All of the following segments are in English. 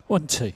1, 2.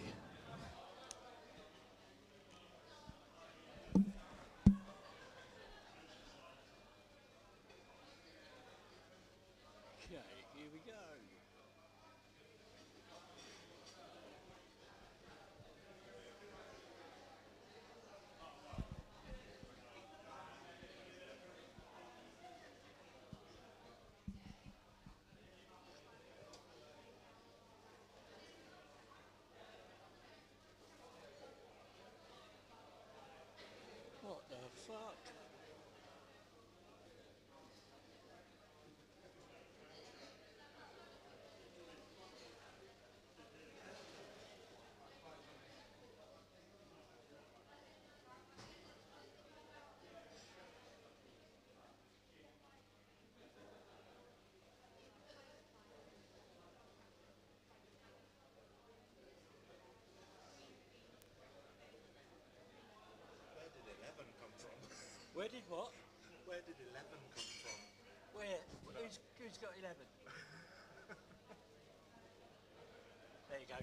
Where did what? Where did 11 come from? Where? Who's got 11? There you go.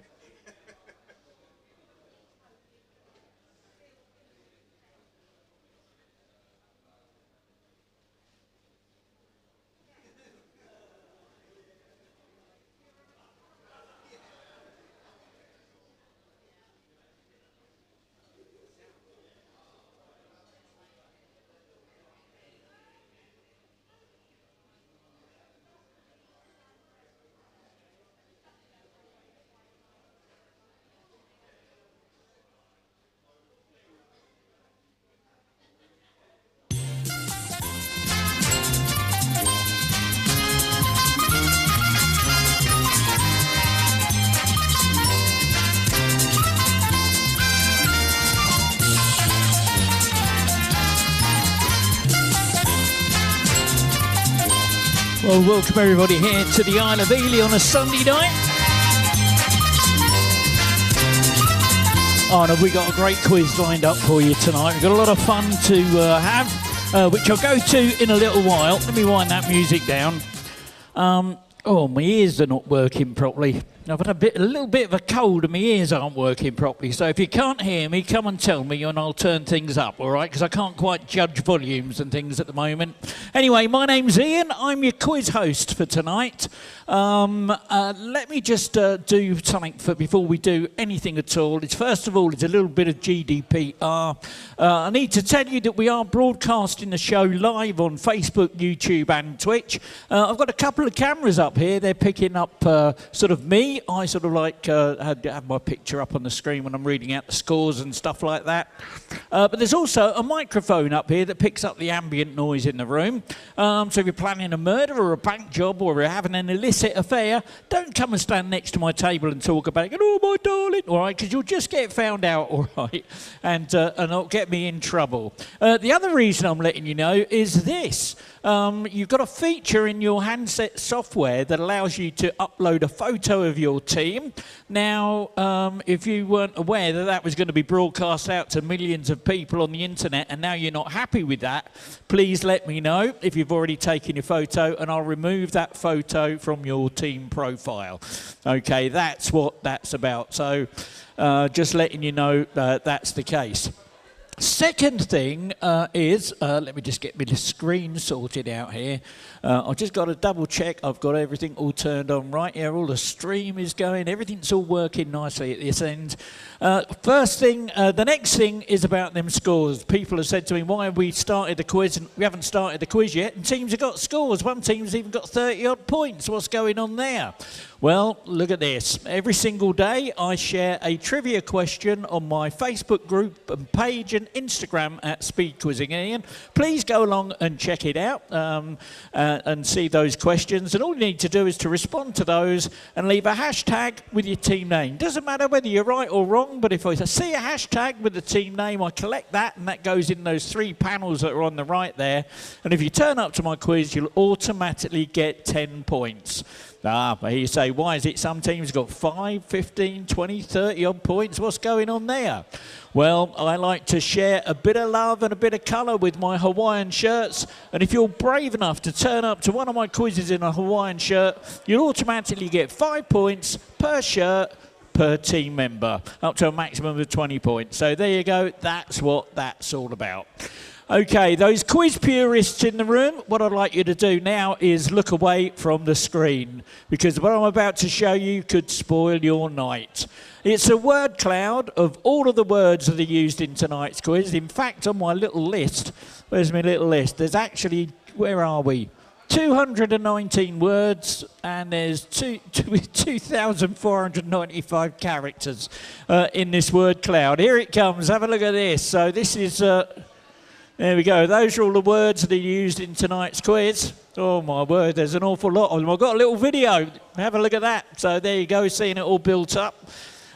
Well, welcome everybody here to the Isle of Ely on a Sunday night. Oh, and we've got a great quiz lined up for you tonight. We've got a lot of fun to have, which I'll go to in a little while. Let me wind that music down. Oh, my ears are not working properly. I've had a little bit of a cold and my ears aren't working properly. So if you can't hear me, come and tell me and I'll turn things up, all right? Because I can't quite judge volumes and things at the moment. Anyway, my name's Ian. I'm your quiz host for tonight. Let me just do something before we do anything at all. First of all, it's a little bit of GDPR. I need to tell you that we are broadcasting the show live on Facebook, YouTube and Twitch. I've got a couple of cameras up here. They're picking up sort of me. I sort of like have my picture up on the screen when I'm reading out the scores and stuff like that. But there's also a microphone up here that picks up the ambient noise in the room. So if you're planning a murder or a bank job or you're having an illicit affair, don't come and stand next to my table and talk about it. Oh, my darling, all right, because you'll just get found out, all right, and it'll get me in trouble. The other reason I'm letting you know is this. You've got a feature in your handset software that allows you to upload a photo of your team. Now, if you weren't aware that that was going to be broadcast out to millions of people on the internet and now you're not happy with that, please let me know if you've already taken your photo and I'll remove that photo from your team profile. Okay, that's what that's about. So just letting you know that's the case. Second thing is, let me just get my screen sorted out here. I've just got to double check I've got everything all turned on right here. All the stream is going, everything's all working nicely at this end. First thing, the next thing is about them scores. People have said to me, why have we started the quiz? And we haven't started the quiz yet, and teams have got scores. One team's even got 30-odd points. What's going on there? Well, look at this. Every single day, I share a trivia question on my Facebook group and page and Instagram at Speed Quizzing Ian. Please go along and check it out and see those questions. And all you need to do is to respond to those and leave a hashtag with your team name. Doesn't matter whether you're right or wrong, but if I see a hashtag with the team name, I collect that, and that goes in those 3 panels that are on the right there. And if you turn up to my quiz, you'll automatically get 10 points. But you say, why is it some teams got 5, 15, 20, 30 odd points? What's going on there? Well, I like to share a bit of love and a bit of colour with my Hawaiian shirts. And if you're brave enough to turn up to one of my quizzes in a Hawaiian shirt, you'll automatically get 5 points per shirt per team member, up to a maximum of 20 points. So there you go. That's what that's all about. Okay, those quiz purists in the room, what I'd like you to do now is look away from the screen, because what I'm about to show you could spoil your night. It's a word cloud of all of the words that are used in tonight's quiz. In fact, on my little list, where's my little list? There's actually, where are we? 219 words, and there's 2,495 characters in this word cloud. Here it comes. Have a look at this. So this is... there we go. Those are all the words that are used in tonight's quiz. Oh, my word, there's an awful lot of them. I've got a little video. Have a look at that. So there you go, seeing it all built up.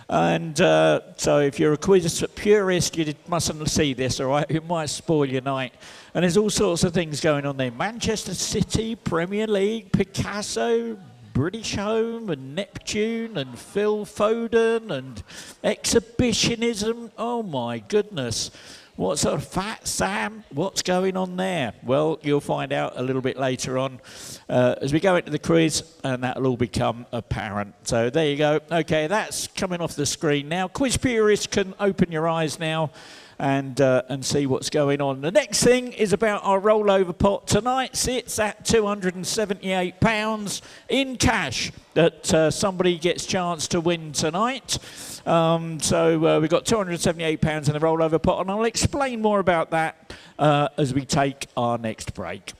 And so if you're a quiz purist, you mustn't see this, all right? It might spoil your night. And there's all sorts of things going on there. Manchester City, Premier League, Picasso, British Home, and Neptune, and Phil Foden, and exhibitionism. Oh, my goodness. What sort of Fat Sam? What's going on there? Well, you'll find out a little bit later on as we go into the quiz, and that'll all become apparent. So there you go. Okay, that's coming off the screen now. Quiz purists can open your eyes now and see what's going on. The next thing is about our rollover pot. Tonight sits at £278 in cash that somebody gets a chance to win tonight. So we've got £278 in the rollover pot, and I'll explain more about that as we take our next break.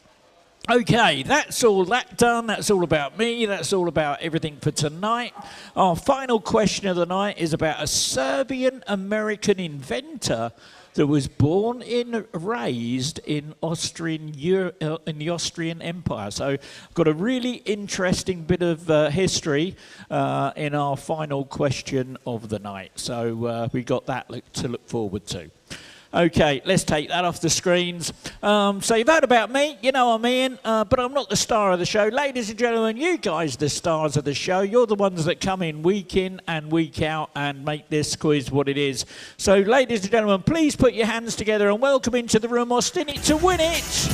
Okay, that's all that done. That's all about me. That's all about everything for tonight. Our final question of the night is about a Serbian-American inventor that was born and raised in the Austrian Empire. So I've got a really interesting bit of history in our final question of the night. So we got that to look forward to. Okay, let's take that off the screens. So you've heard about me, you know I'm Ian, but I'm not the star of the show. Ladies and gentlemen, you guys are the stars of the show. You're the ones that come in and week out and make this quiz what it is. So ladies and gentlemen, please put your hands together and welcome into the room Austin it to win it.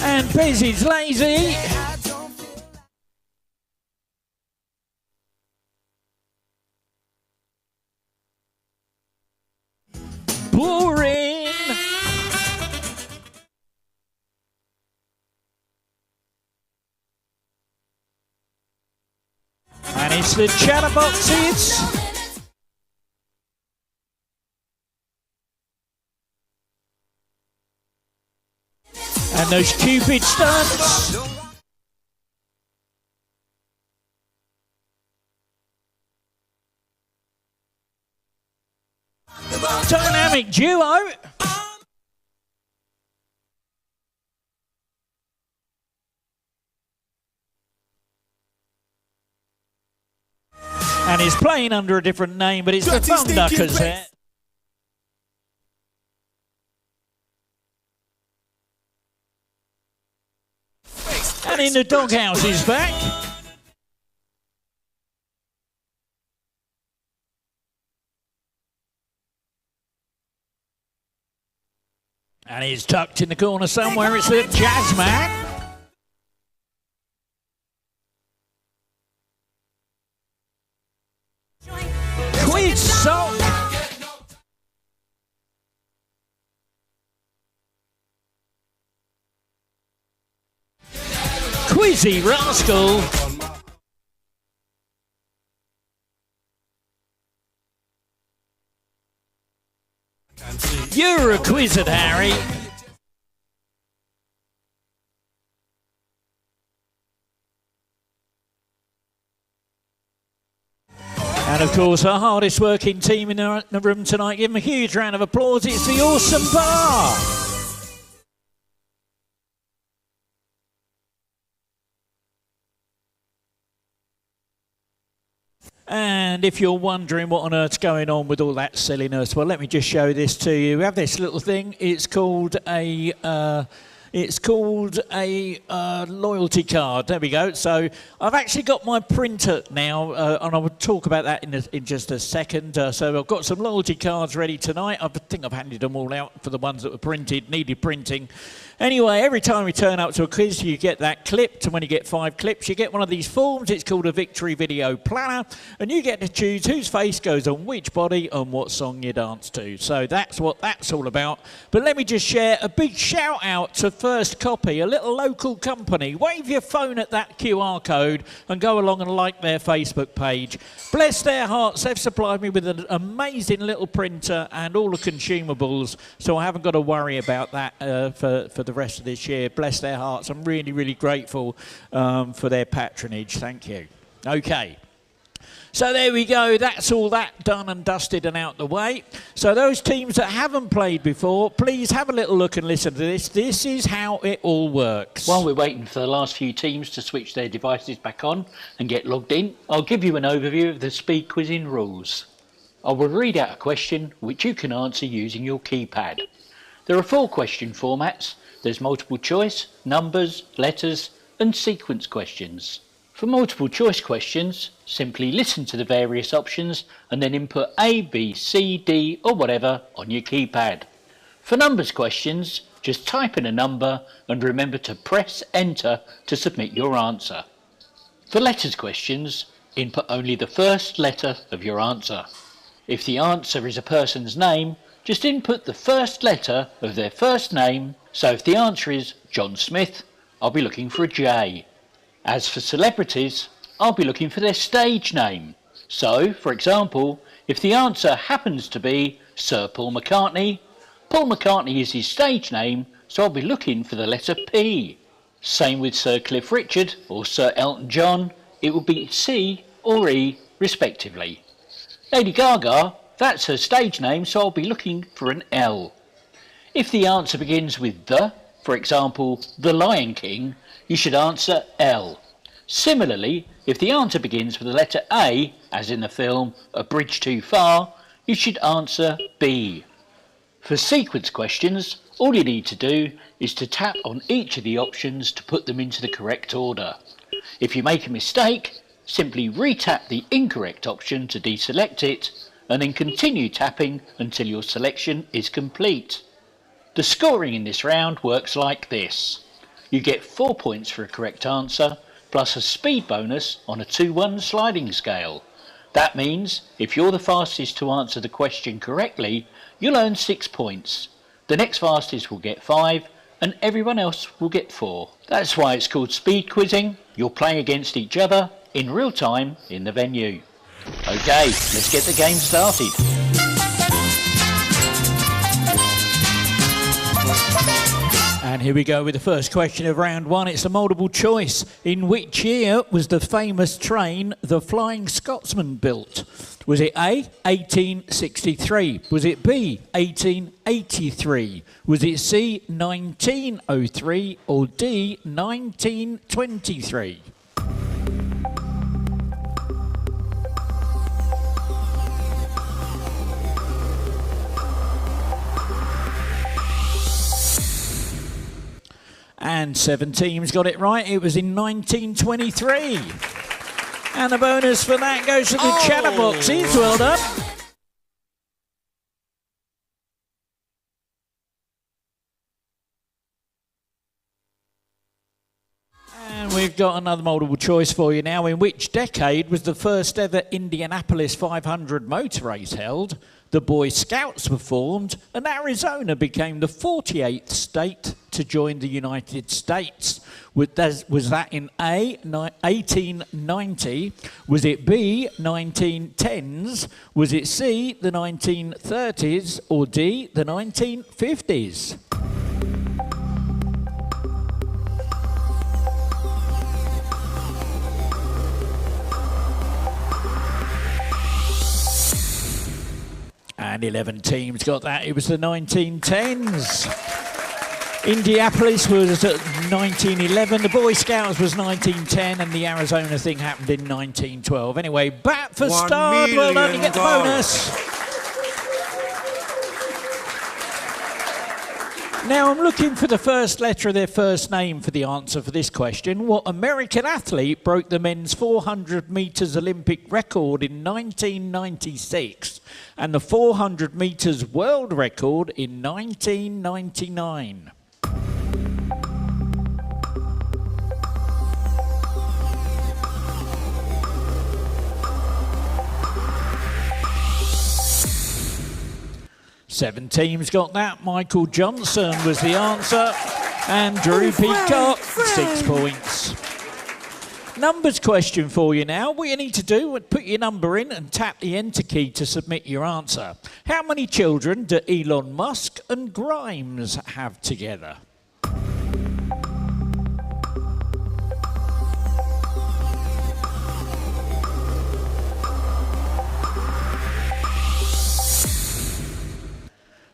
And Bezzy's lazy. Boring. And it's the chatterboxes. And those Cupid stunts. Dynamic duo. And he's playing under a different name, but it's the Thumb Duckers here. And in the doghouse he's back. And he's tucked in the corner somewhere. It's the Jazz Man. Quiz song. Quizzy Rascal. You're a quizzard, Harry. And of course, our hardest working team in the room tonight. Give them a huge round of applause. It's the Awesome Bar. And if you're wondering what on earth's going on with all that silliness, well, let me just show this to you. We have this little thing. It's called a It's called a loyalty card. There we go. So I've actually got my printer now, and I will talk about that in just a second. So I've got some loyalty cards ready tonight. I think I've handed them all out for the ones that were printed, needed printing. Anyway, every time we turn up to a quiz, you get that clipped, and when you get 5 clips, you get one of these forms. It's called a Victory Video Planner, and you get to choose whose face goes on which body and what song you dance to. So that's what that's all about. But let me just share a big shout out to First Copy, a little local company. Wave your phone at that QR code and go along and like their Facebook page. Bless their hearts, they've supplied me with an amazing little printer and all the consumables, so I haven't got to worry about that for the rest of this year. Bless their hearts. I'm really, really grateful for their patronage. Thank you. Okay. So there we go. That's all that done and dusted and out the way. So those teams that haven't played before, please have a little look and listen to this. This is how it all works. While we're waiting for the last few teams to switch their devices back on and get logged in, I'll give you an overview of the speed quizzing rules. I will read out a question which you can answer using your keypad. There are 4 question formats. There's multiple choice, numbers, letters, and sequence questions. For multiple choice questions, simply listen to the various options and then input A, B, C, D or whatever on your keypad. For numbers questions, just type in a number and remember to press enter to submit your answer. For letters questions, input only the first letter of your answer. If the answer is a person's name, just input the first letter of their first name. So if the answer is John Smith, I'll be looking for a J. As for celebrities, I'll be looking for their stage name. So, for example, if the answer happens to be Sir Paul McCartney is his stage name, so I'll be looking for the letter P. Same with Sir Cliff Richard or Sir Elton John, it will be C or E respectively. Lady Gaga, that's her stage name, so I'll be looking for an L. If the answer begins with the, for example, The Lion King, you should answer L. Similarly, if the answer begins with the letter A, as in the film A Bridge Too Far, you should answer B. For sequence questions, all you need to do is to tap on each of the options to put them into the correct order. If you make a mistake, simply re-tap the incorrect option to deselect it, and then continue tapping until your selection is complete. The scoring in this round works like this. You get 4 points for a correct answer, plus a speed bonus on a 2-1 sliding scale. That means if you're the fastest to answer the question correctly, you'll earn 6 points. The next fastest will get 5, and everyone else will get 4. That's why it's called speed quizzing. You're playing against each other in real time in the venue. Okay, let's get the game started. And here we go with the first question of round 1. It's a multiple choice. In which year was the famous train the Flying Scotsman built? Was it A, 1863? Was it B, 1883? Was it C, 1903? Or D, 1923? And 7 teams got it right. It was in 1923. And the bonus for that goes to the chatterboxes. Well done. And we've got another multiple choice for you now. In which decade was the first ever Indianapolis 500 motor race held? The Boy Scouts were formed, and Arizona became the 48th state to join the United States. Was that in A, 1890? Was it B, 1910s? Was it C, the 1930s? Or D, the 1950s? And 11 teams got that. It was the 1910s. Indianapolis was at 1911. The Boy Scouts was 1910. And the Arizona thing happened in 1912. Anyway, bat for start. Well done, you get the bonus. Now, I'm looking for the first letter of their first name for the answer for this question. What American athlete broke the men's 400 metres Olympic record in 1996 and the 400 metres world record in 1999? Seven teams got that. Michael Johnson was the answer. And Drew Peacock, 6 points. Numbers question for you now. What you need to do is put your number in and tap the enter key to submit your answer. How many children do Elon Musk and Grimes have together?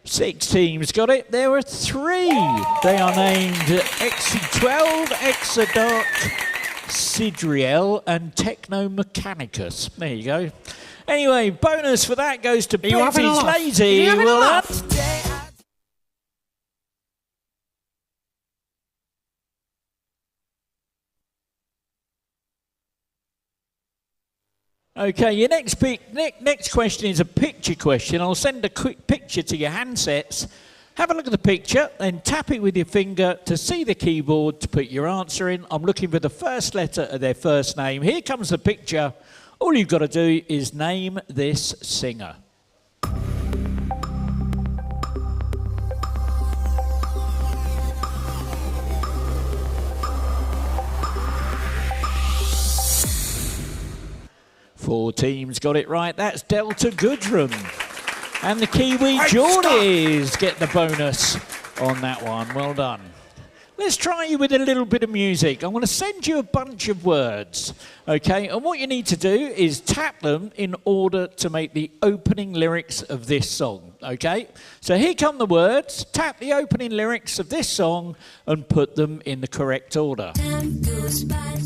Six teams got it. There are 3. They are named XC12, Exodoc, Sidriel, and Technomechanicus. There you go. Anyway, bonus for that goes to Betty's Lazy. Well done. Okay, your next question is a picture question. I'll send a quick picture to your handsets. Have a look at the picture, then tap it with your finger to see the keyboard to put your answer in. I'm looking for the first letter of their first name. Here comes the picture. All you've got to do is name this singer. Four teams got it right. That's Delta Goodrum. And the Kiwi Geordies get the bonus on that one. Well done. Let's try you with a little bit of music. I'm going to send you a bunch of words, okay? And what you need to do is tap them in order to make the opening lyrics of this song, okay? So here come the words. Tap the opening lyrics of this song and put them in the correct order. Time goes by.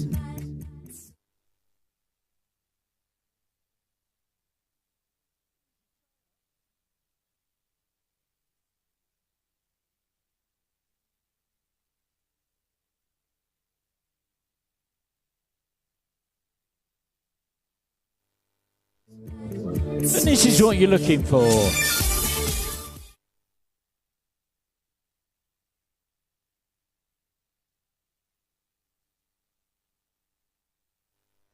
And this is what you're looking for.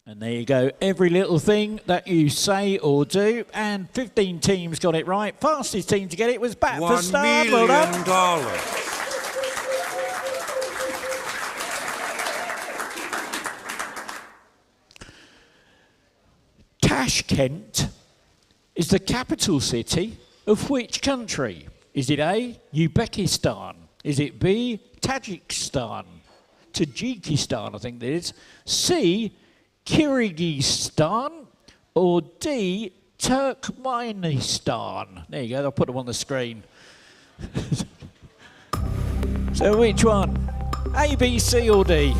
And there you go. Every little thing that you say or do. And 15 teams got it right. Fastest team to get it was Bat for Star. Well done. $1 million. Tashkent is the capital city of which country? Is it A, Uzbekistan? Is it B, Tajikistan? Tajikistan, I think it is. C, Kyrgyzstan? Or D, Turkmenistan? There you go, I'll put them on the screen. So which one? A, B, C or D?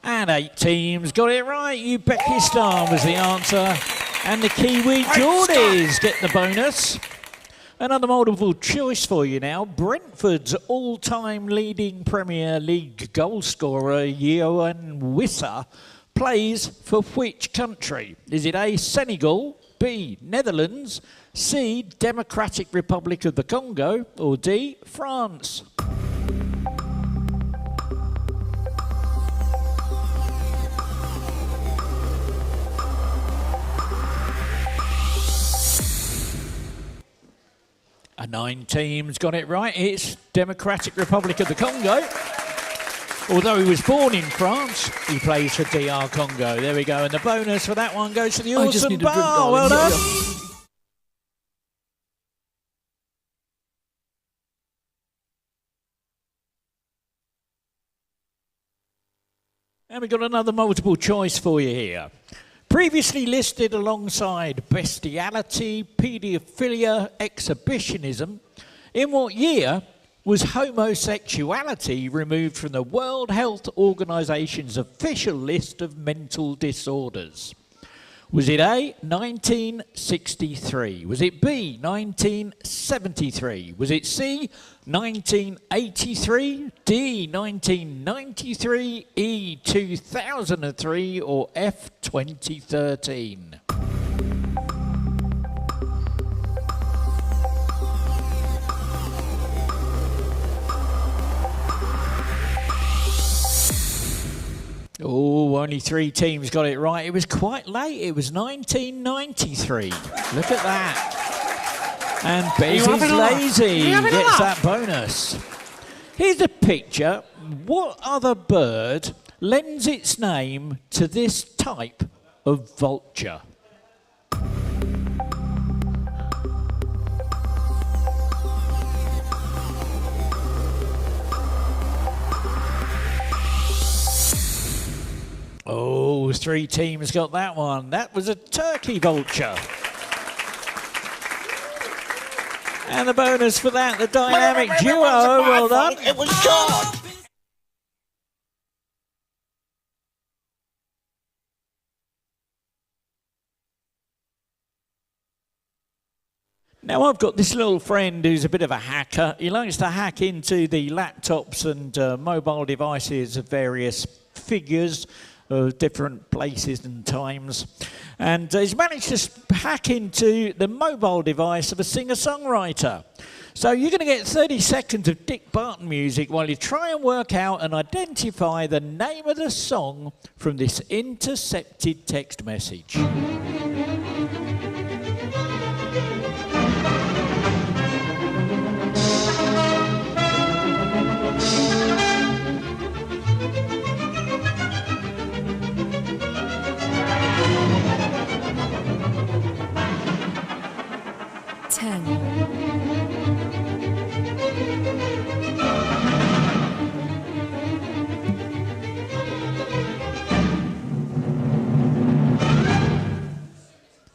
And 8 teams got it right. Uzbekistan was the answer. And the Kiwi Geordies get the bonus. Another multiple choice for you now. Brentford's all-time leading Premier League goal scorer, Yohan Wissa, plays for which country? Is it A, Senegal, B, Netherlands, C, Democratic Republic of the Congo, or D, France? And 9 teams got it right. It's Democratic Republic of the Congo. Although he was born in France, he plays for DR Congo. There we go. And the bonus for that one goes to the awesome bar. Well done. And we've got another multiple choice for you here. Previously listed alongside bestiality, paedophilia, exhibitionism, in what year was homosexuality removed from the World Health Organization's official list of mental disorders? Was it A, 1963? Was it B, 1973? Was it C, 1983? D, 1993? E, 2003? Or F, 2013? Oh, only 3 teams got it right. It was quite late. It was 1993. Look at that. And Bez is lazy. Gets that bonus. Here's a picture. What other bird lends its name to this type of vulture? Oh, 3 teams got that one. That was a turkey vulture. And the bonus for that, the dynamic duo. Well done. It was George. Now, I've got this little friend who's a bit of a hacker. He likes to hack into the laptops and mobile devices of various figures of different places and times. And he's managed to hack into the mobile device of a singer-songwriter. So you're going to get 30 seconds of Dick Barton music while you try and work out and identify the name of the song from this intercepted text message.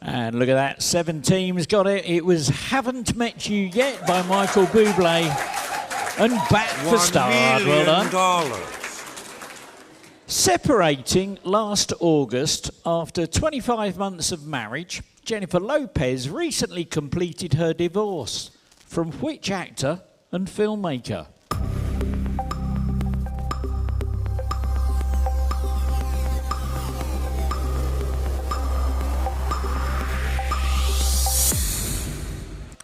And look at that, 7 teams got it. It was Haven't Met You Yet by Michael Bublé. And back for Star. Well done. Separating last August after 25 months of marriage, Jennifer Lopez recently completed her divorce. From which actor and filmmaker?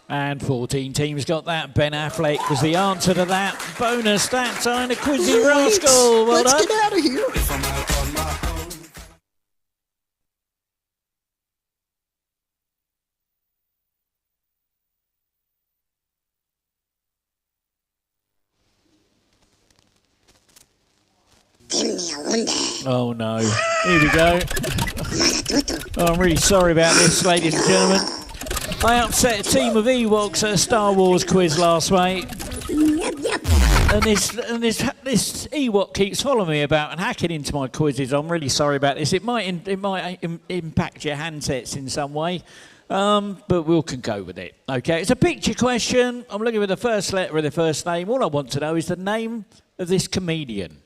And 14 teams got that. Ben Affleck was the answer to that. Bonus that time, a Quizzy Rascal. Well done. Let's get out of here. Oh no. Here we go. Oh, I'm really sorry about this, ladies and gentlemen. I upset a team of Ewoks at a Star Wars quiz last week. And this Ewok keeps following me about and hacking into my quizzes. I'm really sorry about this. It might impact your handsets in some way, but we can go with it. Okay, it's a picture question. I'm looking for the first letter of the first name. All I want to know is the name of this comedian.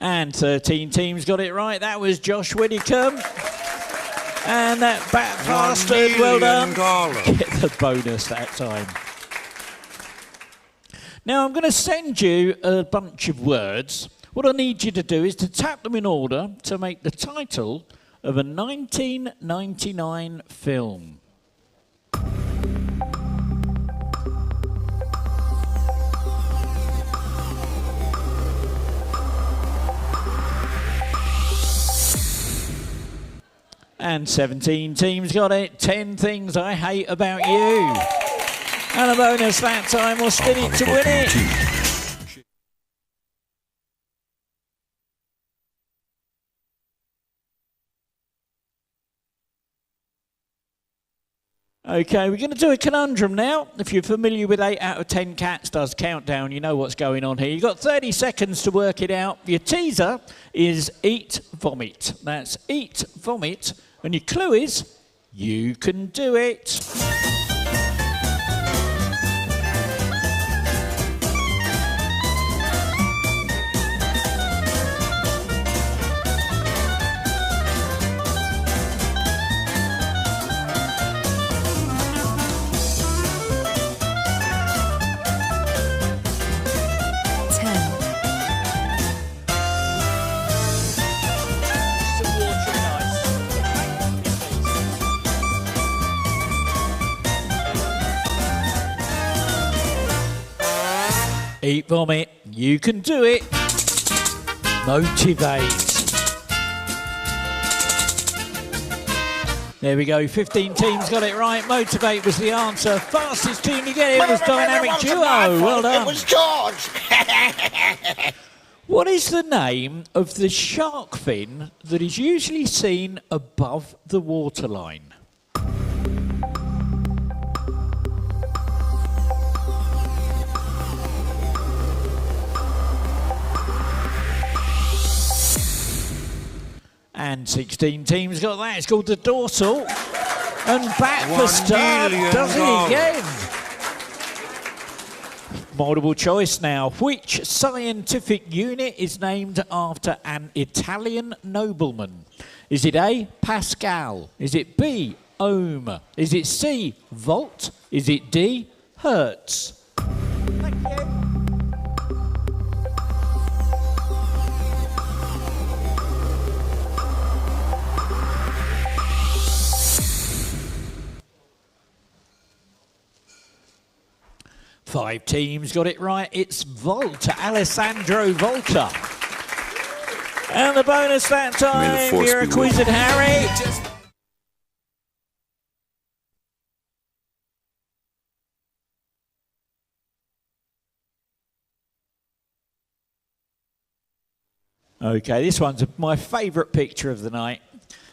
And 13 teams got it right. That was Josh Widdicombe. And that bat bastard, well done. Get the bonus that time. Now I'm going to send you a bunch of words. What I need you to do is to tap them in order to make the title of a 1999 film. And 17 teams got it. 10 things I hate about you. And a bonus that time, we'll spin it to win it. Okay, we're going to do a conundrum now. If you're familiar with 8 out of 10 Cats Does Countdown, you know what's going on here. You've got 30 seconds to work it out. Your teaser is eat, vomit. That's eat, vomit. And your clue is You can do it. Eat, vomit, you can do it. Motivate. There we go, 15 teams got it right. Motivate was the answer. Fastest team to get it was Dynamic Duo. Well done. It was George. What is the name of the shark fin that is usually seen above the waterline? And 16 teams got that. It's called the dorsal. And back for start does it again. Multiple choice now. Which scientific unit is named after an Italian nobleman? Is it A, Pascal? Is it B, ohm? Is it C, volt? Is it D, hertz? Thank you. Five teams got it right. It's Volta, Alessandro Volta. And the bonus that time, you're a Quizzed Harry. Okay, this one's my favourite picture of the night.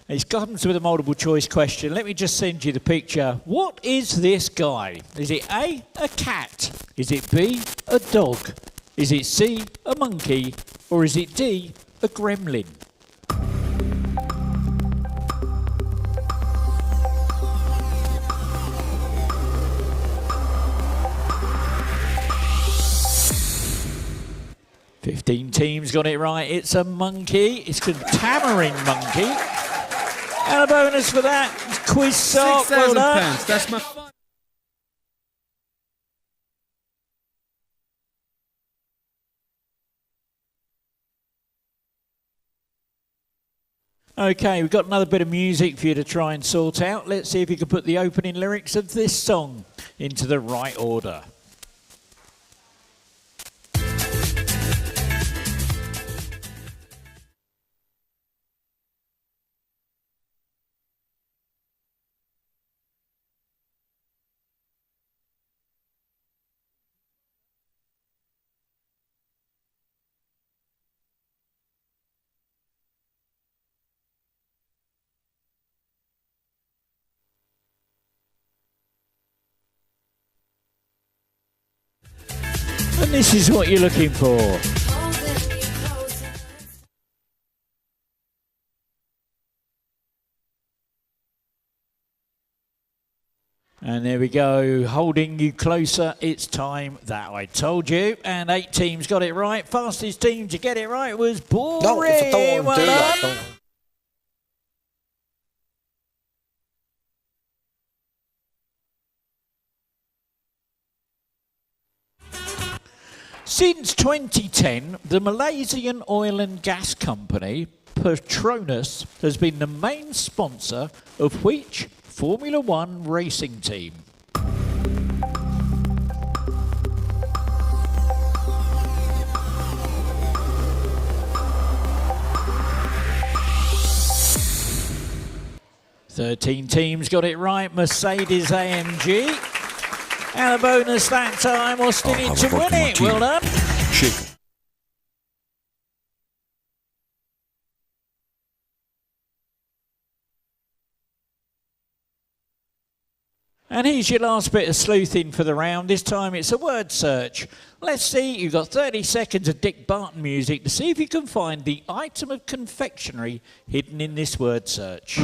It comes with a multiple choice question. Let me just send you the picture. What is this guy? Is it A, a cat? Is it B, a dog? Is it C, a monkey? Or is it D, a gremlin? $15 teams got it right. It's a monkey. It's a tamarin monkey. And a bonus for that. Quiz sock. Well done. £6,000. That's my fun. Okay, we've got another bit of music for you to try and sort out. Let's see if you can put the opening lyrics of this song into the right order. And this is what you're looking for. And there we go, holding you closer. It's time that I told you. And 8 teams got it right. Fastest team to get it right was Boring. No, if I don't want to do that, I don't. Since 2010, the Malaysian oil and gas company Petronas has been the main sponsor of which Formula One racing team? Thirteen teams got it right. Mercedes AMG. And a bonus that time, Austin in to win it. Well done. Chicken. And here's your last bit of sleuthing for the round. This time it's a word search. Let's see, you've got 30 seconds of Dick Barton music to see if you can find the item of confectionery hidden in this word search.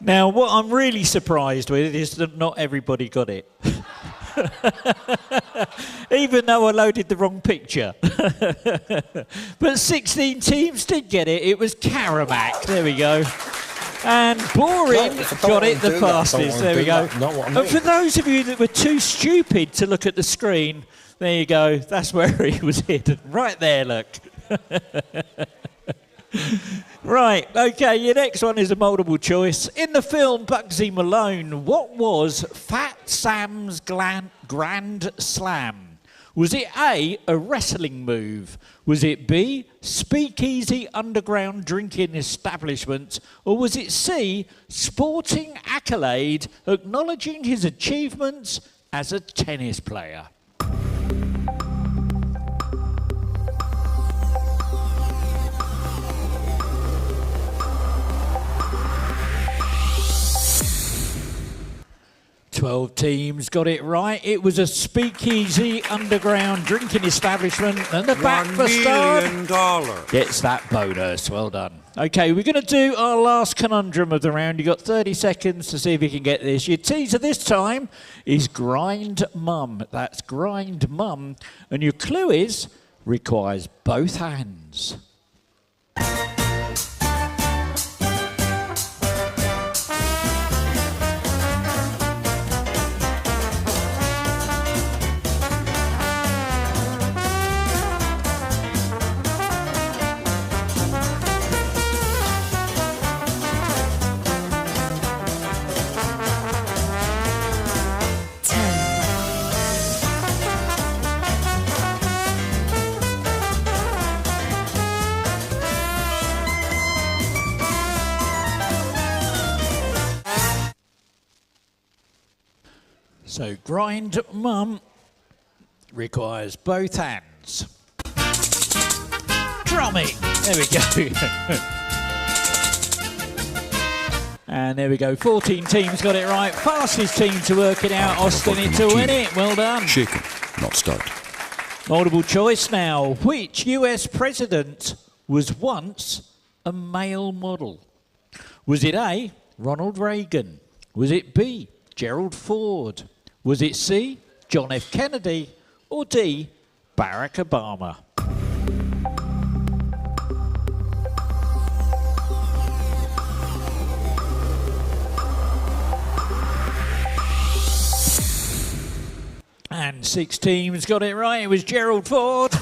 Now, what I'm really surprised with is that not everybody got it. Even though I loaded the wrong picture. But 16 teams did get it. It was Karamak. There we go. And Boring got it the fastest. There we go. And for those of you that were too stupid to look at the screen, there you go. That's where he was hidden. Right there, look. Right, okay, your next one is a multiple choice. In the film Bugsy Malone, what was Fat Sam's Grand Slam? Was it A, a wrestling move? Was it B, speakeasy underground drinking establishment? Or was it C, sporting accolade acknowledging his achievements as a tennis player? Twelve teams got it right. It was a speakeasy underground drinking establishment, and the back for start $1 million. gets that bonus. Well done. Okay, we're going to do our last conundrum of the round. You've got 30 seconds to see if you can get this. Your teaser this time is grind mum. That's grind mum. And your clue is requires both hands. So grind mum requires both hands. Drumming. There we go. And there we go. 14 teams got it right. Fastest team to work it out. Austin it to win it. Well done. Chicken, not stud. Multiple choice now. Which US president was once a male model? Was it A, Ronald Reagan? Was it B, Gerald Ford? Was it C, John F. Kennedy? Or D, Barack Obama? And 6 teams got it right. It was Gerald Ford.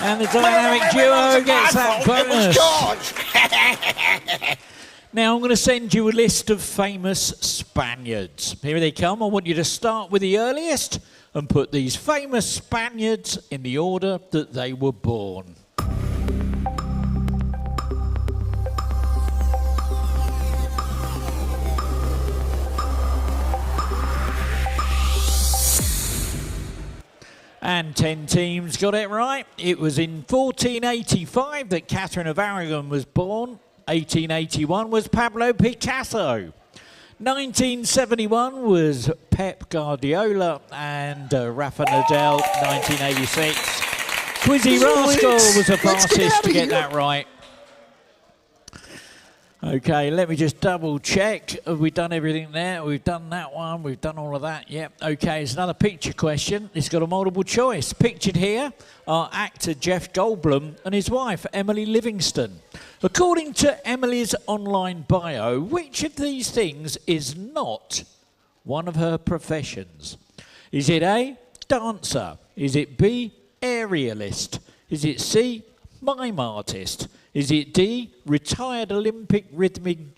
And the dynamic duo gets that bonus. Now I'm going to send you a list of famous Spaniards. Here they come. I want you to start with the earliest and put these famous Spaniards in the order that they were born. And 10 teams got it right. It was in 1485 that Catherine of Aragon was born. 1881 was Pablo Picasso. 1971 was Pep Guardiola and Rafa Nadal. 1986. Quizzy Rascal was the fastest to get that right. Okay, let me just double check. Have we done everything there? We've done that one. We've done all of that. Yep. Okay, it's another picture question. It's got a multiple choice. Pictured here are actor Jeff Goldblum and his wife, Emily Livingston. According to Emily's online bio, which of these things is not one of her professions? Is it A, dancer? Is it B, aerialist? Is it C, mime artist? Is it D, retired Olympic rhythmic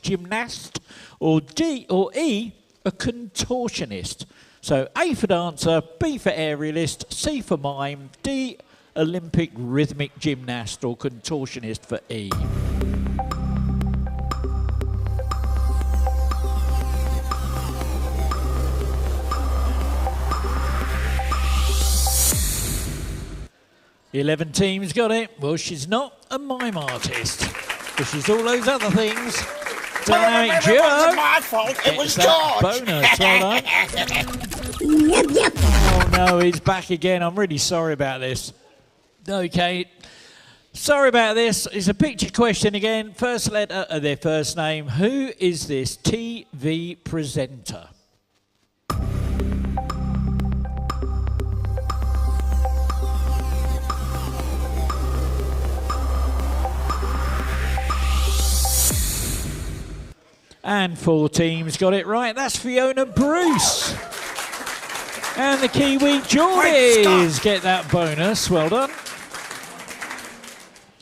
gymnast? Or D or E, a contortionist? So A for dancer, B for aerialist, C for mime, D, Olympic rhythmic gymnast or contortionist for E. The 11 teams got it. Well, she's not a mime artist, but she's all those other things. Dynamic It wasn't duo. my fault. It was It's that George. bonus. Well done. Oh no, he's back again. I'm really sorry about this. Okay. Sorry about this. It's a picture question again. First letter of their first name. Who is this TV presenter? And 4 teams got it right. That's Fiona Bruce. And the Kiwi Geordies get that bonus. Well done.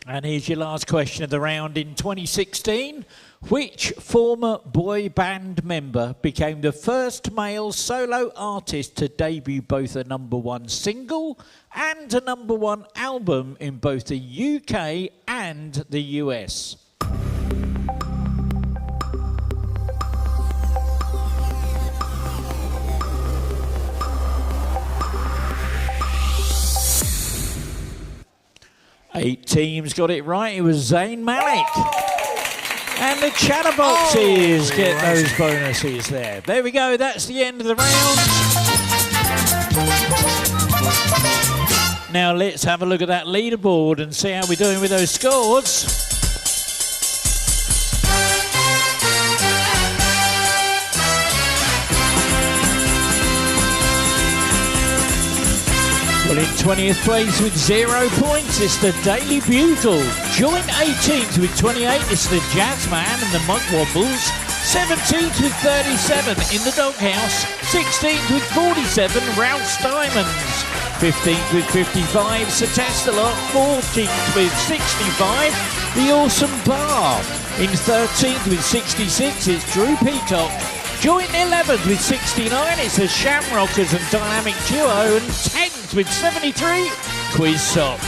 And here's your last question of the round. In 2016, which former boy band member became the first male solo artist to debut both a #1 single and a #1 album in both the UK and the US? Eight teams got it right. It was Zayn Malik. And the chatterboxes get those bonuses there. There we go. That's the end of the round. Now let's have a look at that leaderboard and see how we're doing with those scores. Well, in 20th place with 0 points, it's the Daily Bugle. Joint 18th with 28, it's the Jazzman and the Mug Wobbles. 17th with 37 in the Doghouse. 16th with 47, Ralph's Diamonds. 15th with 55, Satestalot. 14th with 65, The Awesome Bar. In 13th with 66, it's Drew Peacock. Joint 11th with 69, it's the Shamrockers and Dynamic Duo. And 10th with 73, Quiz Sock.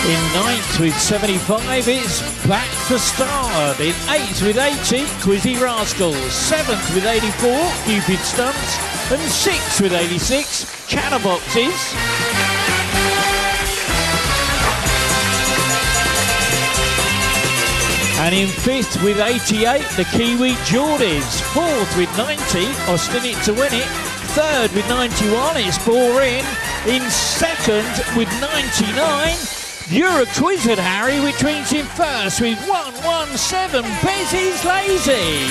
In 9th with 75, it's Back for Stard. In 8th with 80, Quizzy Rascals. 7th with 84, Cupid Stunts. And 6th with 86, Chatterboxes. And in 5th with 88, the Kiwi Geordies. 4th with 90, Austin It to Win It. 3rd with 91, it's Boring. In 2nd with 99, you're a Quizzard, Harry, which means in 1st with 117, Bezzy's Lazy.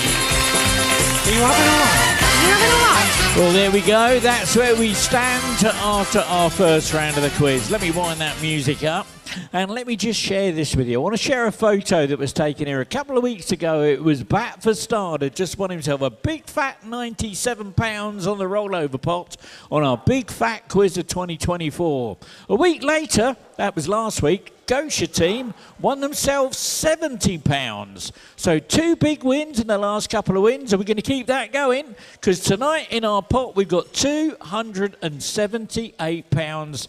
Are you having a laugh? Are you having a laugh? Well, there we go. That's where we stand after our first round of the quiz. Let me wind that music up. And let me just share this with you. I want to share a photo that was taken here a couple of weeks ago. It was Bat for Stard had just won himself a big fat £97 on the rollover pot on our big fat quiz of 2024. A week later, that was last week, Gosha team won themselves £70. So 2 big wins in the last couple of wins. Are we going to keep that going? Because tonight in our pot we've got £278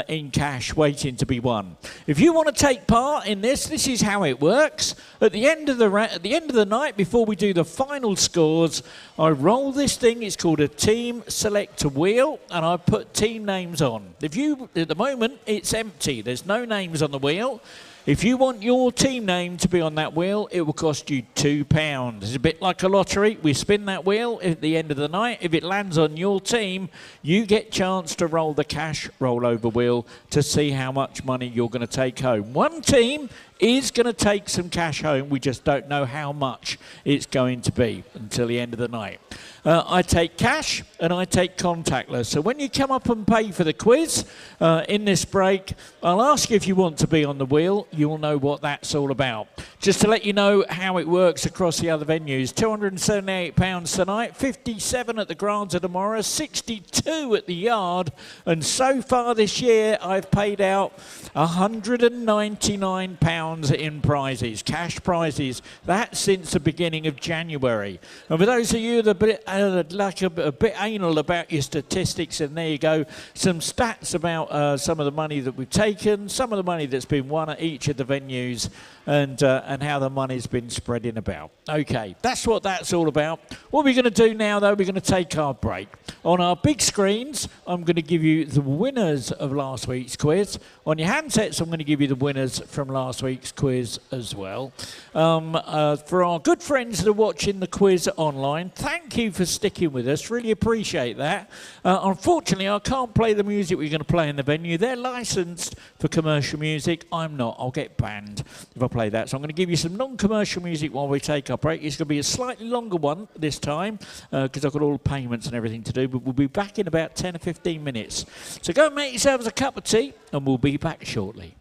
in cash waiting to be won. If you want to take part in this, this is how it works. At the end of the night, before we do the final scores, I roll this thing. It's called a team selector wheel, and I put team names on. At the moment, it's empty. There's no names on the wheel. If you want your team name to be on that wheel, it will cost you £2. It's a bit like a lottery. We spin that wheel at the end of the night. If it lands on your team, you get chance to roll the cash rollover wheel to see how much money you're going to take home. One team is going to take some cash home. We just don't know how much it's going to be until the end of the night. I take cash and I take contactless. So when you come up and pay for the quiz in this break, I'll ask you if you want to be on the wheel. You'll know what that's all about. Just to let you know how it works across the other venues. £278 tonight, 57 at the Granta tomorrow, 62 at the Yard. And so far this year, I've paid out £199 in prizes, cash prizes. That's since the beginning of January. And for those of you that are a bit anal about your statistics, and there you go, some stats about some of the money that we've taken, some of the money that's been won at each of the venues. and how the money's been spreading about. Okay, that's what that's all about. What we're going to do now, though, we're going to take our break. On our big screens, I'm going to give you the winners of last week's quiz. On your handsets, I'm going to give you the winners from last week's quiz as well. For our good friends that are watching the quiz online, thank you for sticking with us. Really appreciate that. Unfortunately, I can't play the music we're going to play in the venue. They're licensed for commercial music. I'm not. I'll get banned if I play that. So I'm going to give you some non-commercial music while we take our break. It's going to be a slightly longer one this time because I've got all the payments and everything to do. But we'll be back in about 10 or 15 minutes. So go and make yourselves a cup of tea and we'll be back shortly.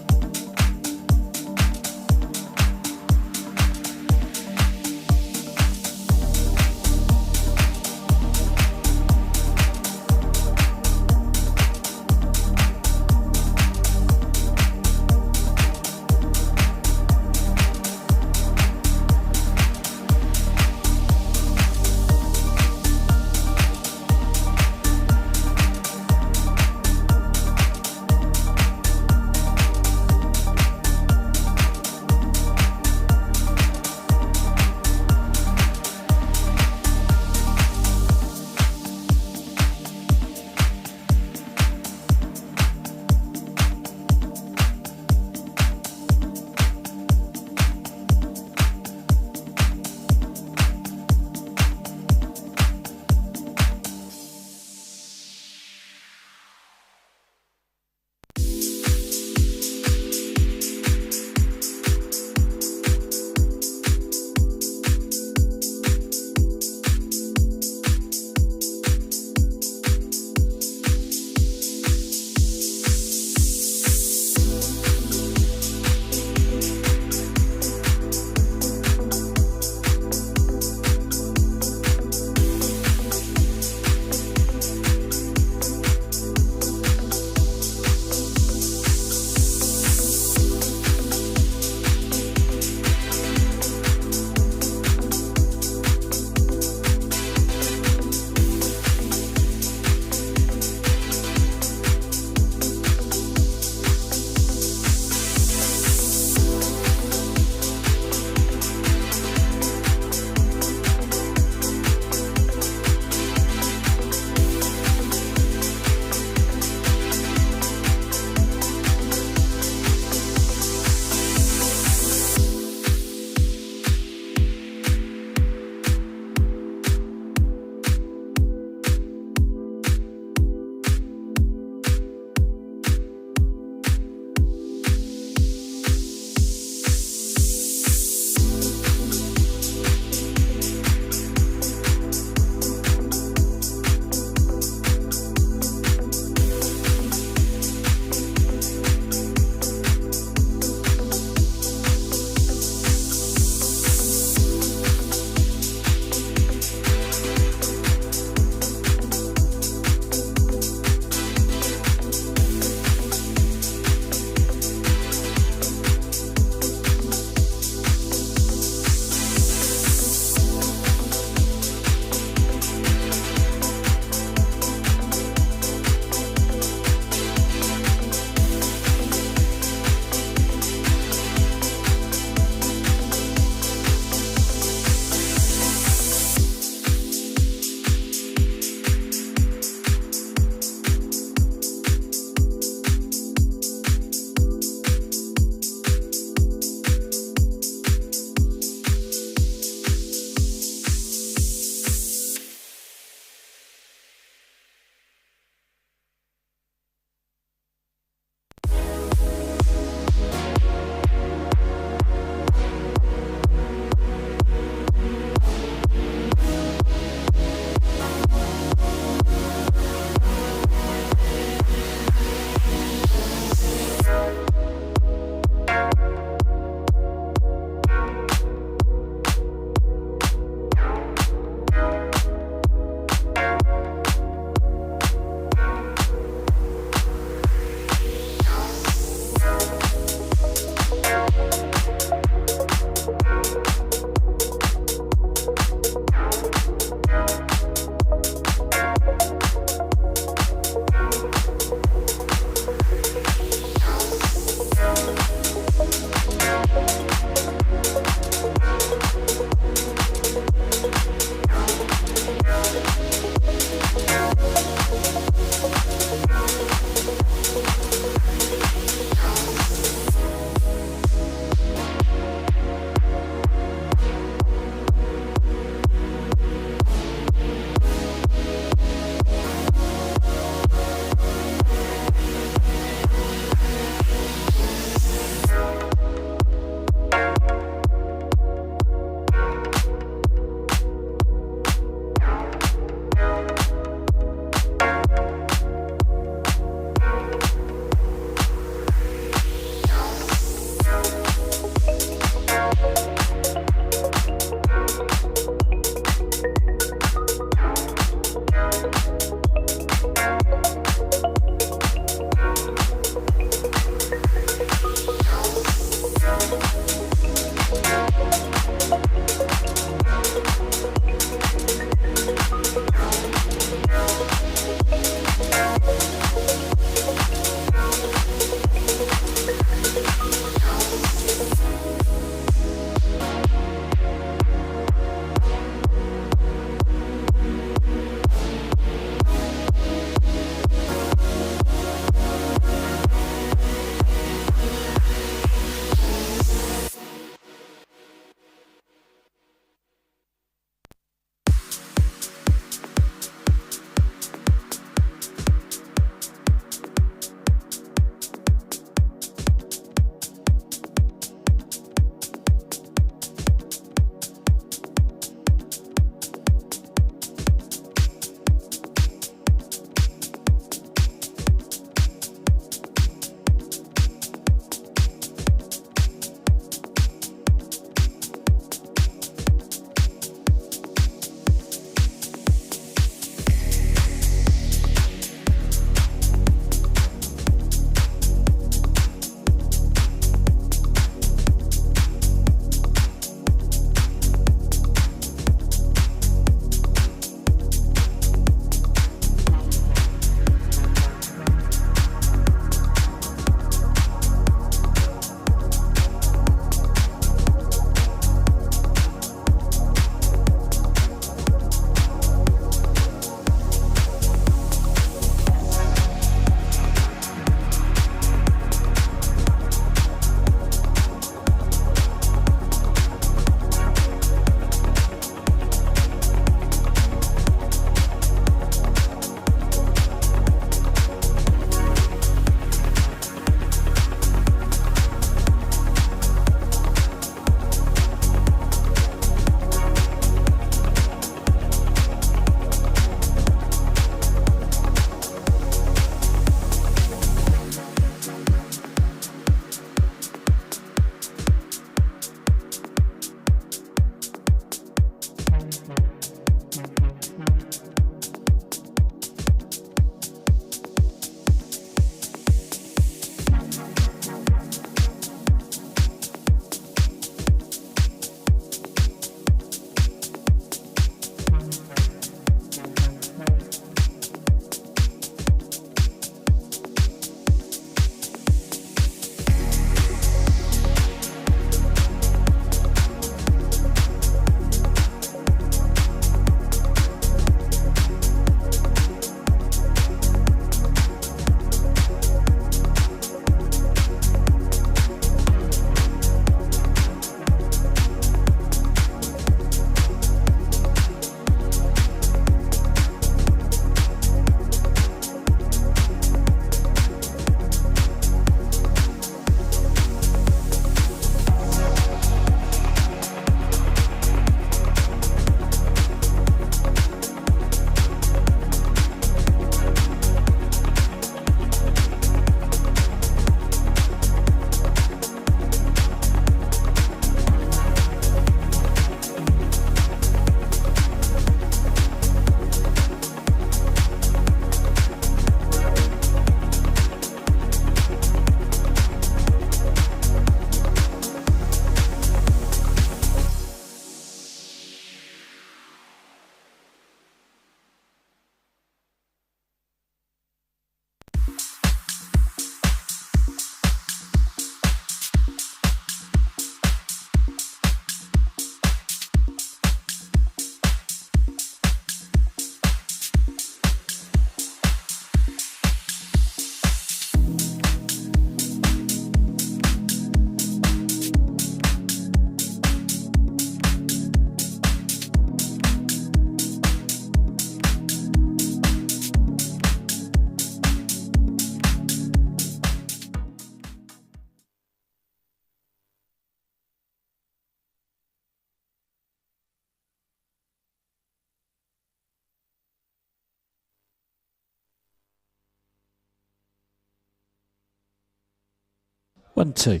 1, 2.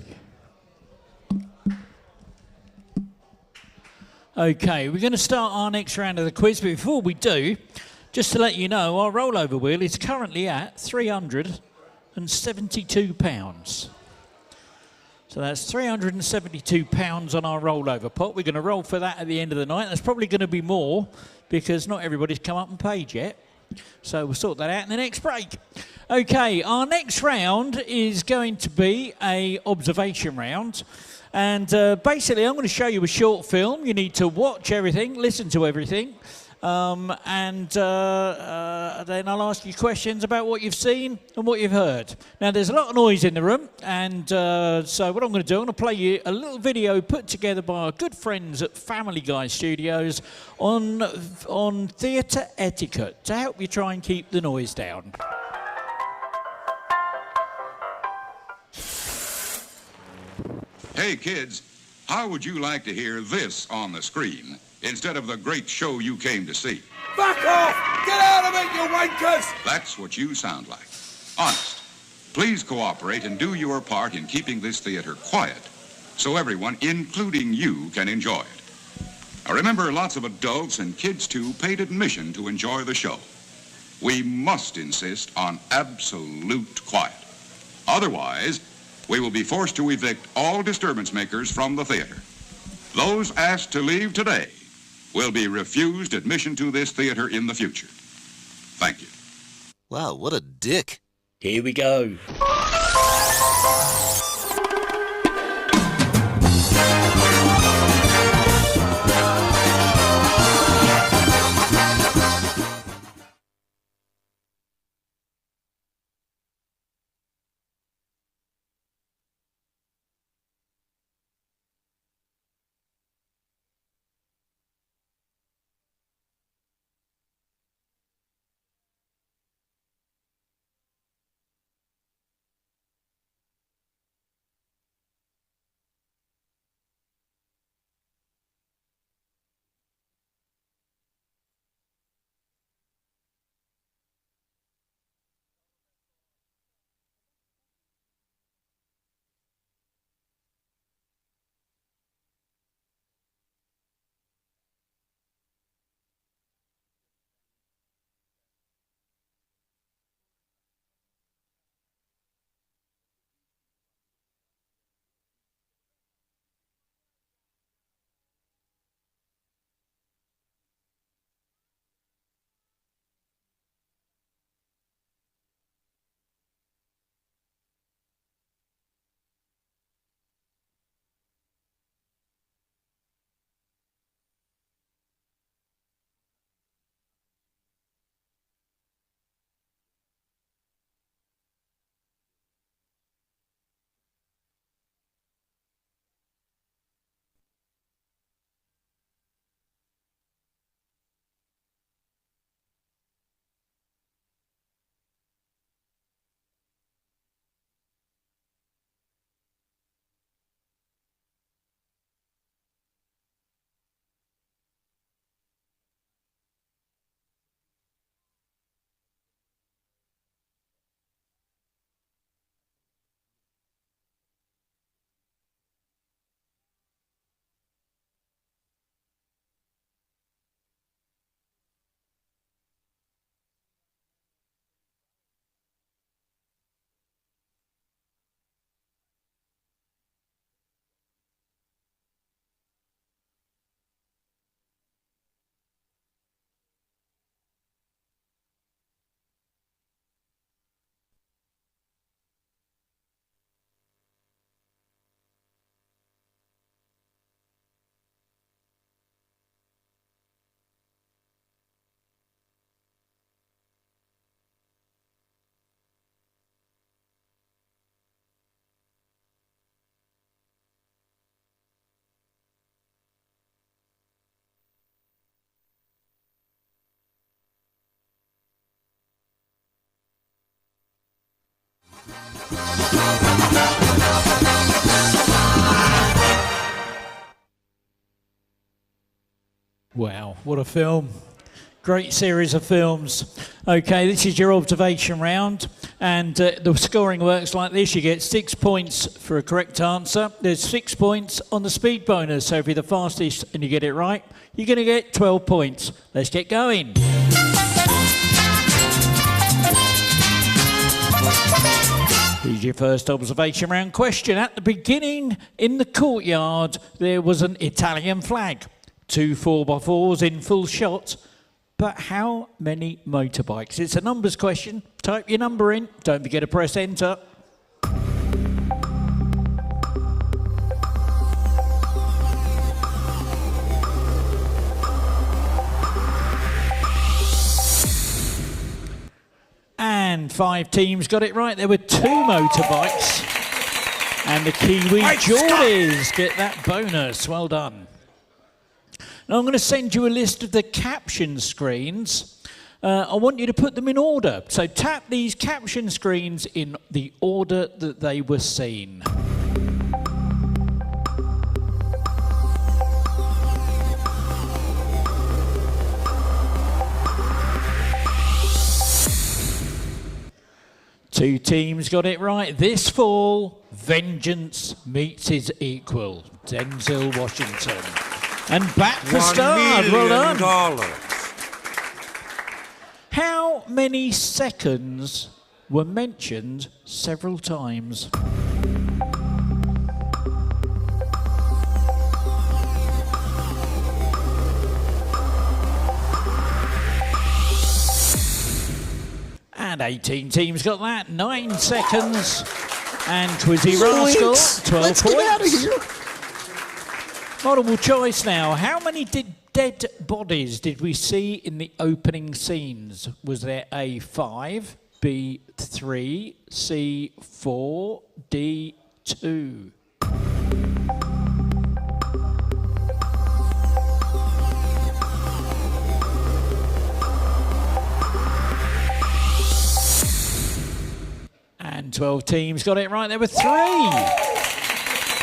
Okay, we're going to start our next round of the quiz, but before we do, just to let you know, our rollover wheel is currently at £372. So that's £372 on our rollover pot. We're going to roll for that at the end of the night. That's probably going to be more because not everybody's come up and paid yet. So we'll sort that out in the next break. Okay, our next round is going to be a observation round. And basically, I'm going to show you a short film. You need to watch everything, listen to everything, and then I'll ask you questions about what you've seen and what you've heard. Now, there's a lot of noise in the room, and so what I'm going to do, I'm going to play you a little video put together by our good friends at Family Guy Studios on theatre etiquette to help you try and keep the noise down. Hey kids, how would you like to hear this on the screen instead of the great show you came to see? Back off! Get out of it, you wankers! That's what you sound like. Honest. Please cooperate and do your part in keeping this theater quiet so everyone, including you, can enjoy it. Now remember, lots of adults and kids too paid admission to enjoy the show. We must insist on absolute quiet. Otherwise, we will be forced to evict all disturbance makers from the theater. Those asked to leave today will be refused admission to this theater in the future. Thank you. Wow, what a dick. Here we go. Wow, what a film. Great series of films. Okay, this is your observation round, and the scoring works like this. You get 6 points for a correct answer. There's 6 points on the speed bonus, so if you're the fastest and you get it right, you're going to get 12 points. Let's get going. Here's your first observation round question. At the beginning, in the courtyard, there was an Italian flag. 2 4x4s in full shot. But how many motorbikes? It's a numbers question. Type your number in. Don't forget to press enter. And 5 teams got it right. There were 2 motorbikes. And the Kiwi Geordies get that bonus. Well done. Now I'm going to send you a list of the caption screens. I want you to put them in order. So tap these caption screens in the order that they were seen. Two teams got it right. This fall, vengeance meets his equal. Denzel Washington. And back for start. Well done. How many seconds were mentioned several times? And 18 teams got that. 9 seconds. And Twizzy Rascal, 12 Let's points. get out of here. Multiple choice now. How many dead bodies did we see in the opening scenes? Was there A, 5, B, 3, C, 4, D, 2? And 12 teams got it right. There were 3.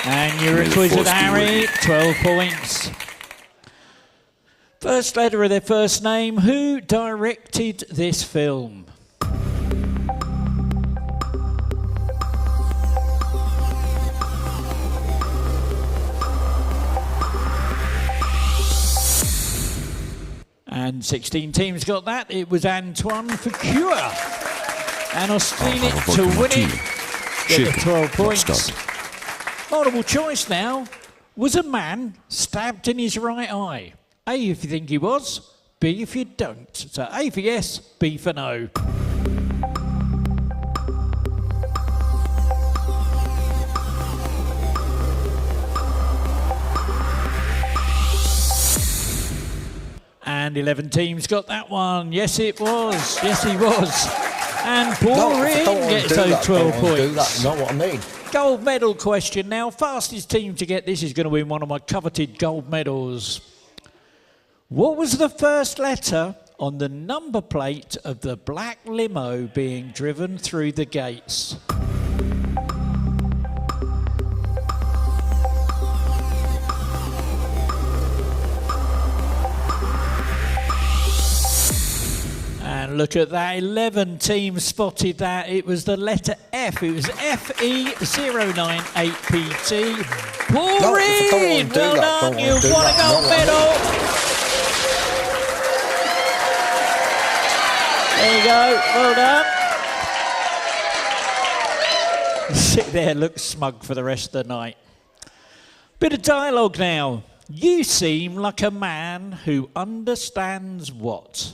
And you're requisite, Harry, 12 points. First letter of their first name. Who directed this film? And 16 teams got that. It was Antoine Fuqua. And Ostinit to win it. Get the 12 points. Multiple choice now. Was a man stabbed in his right eye? A if you think he was, B if you don't. So A for yes, B for no. And 11 teams got that one. Yes, it was. Yes, he was. And Boring gets those 12 points. That's not what I mean. Gold medal question now. Fastest team to get this is going to win one of my coveted gold medals. What was the first letter on the number plate of the black limo being driven through the gates? And look at that, 11 teams spotted that. It was the letter F. It was FE098PT. Boring! Well done, you've won a gold medal. There you go, well done. Sit there, look smug for the rest of the night. Bit of dialogue now. You seem like a man who understands what?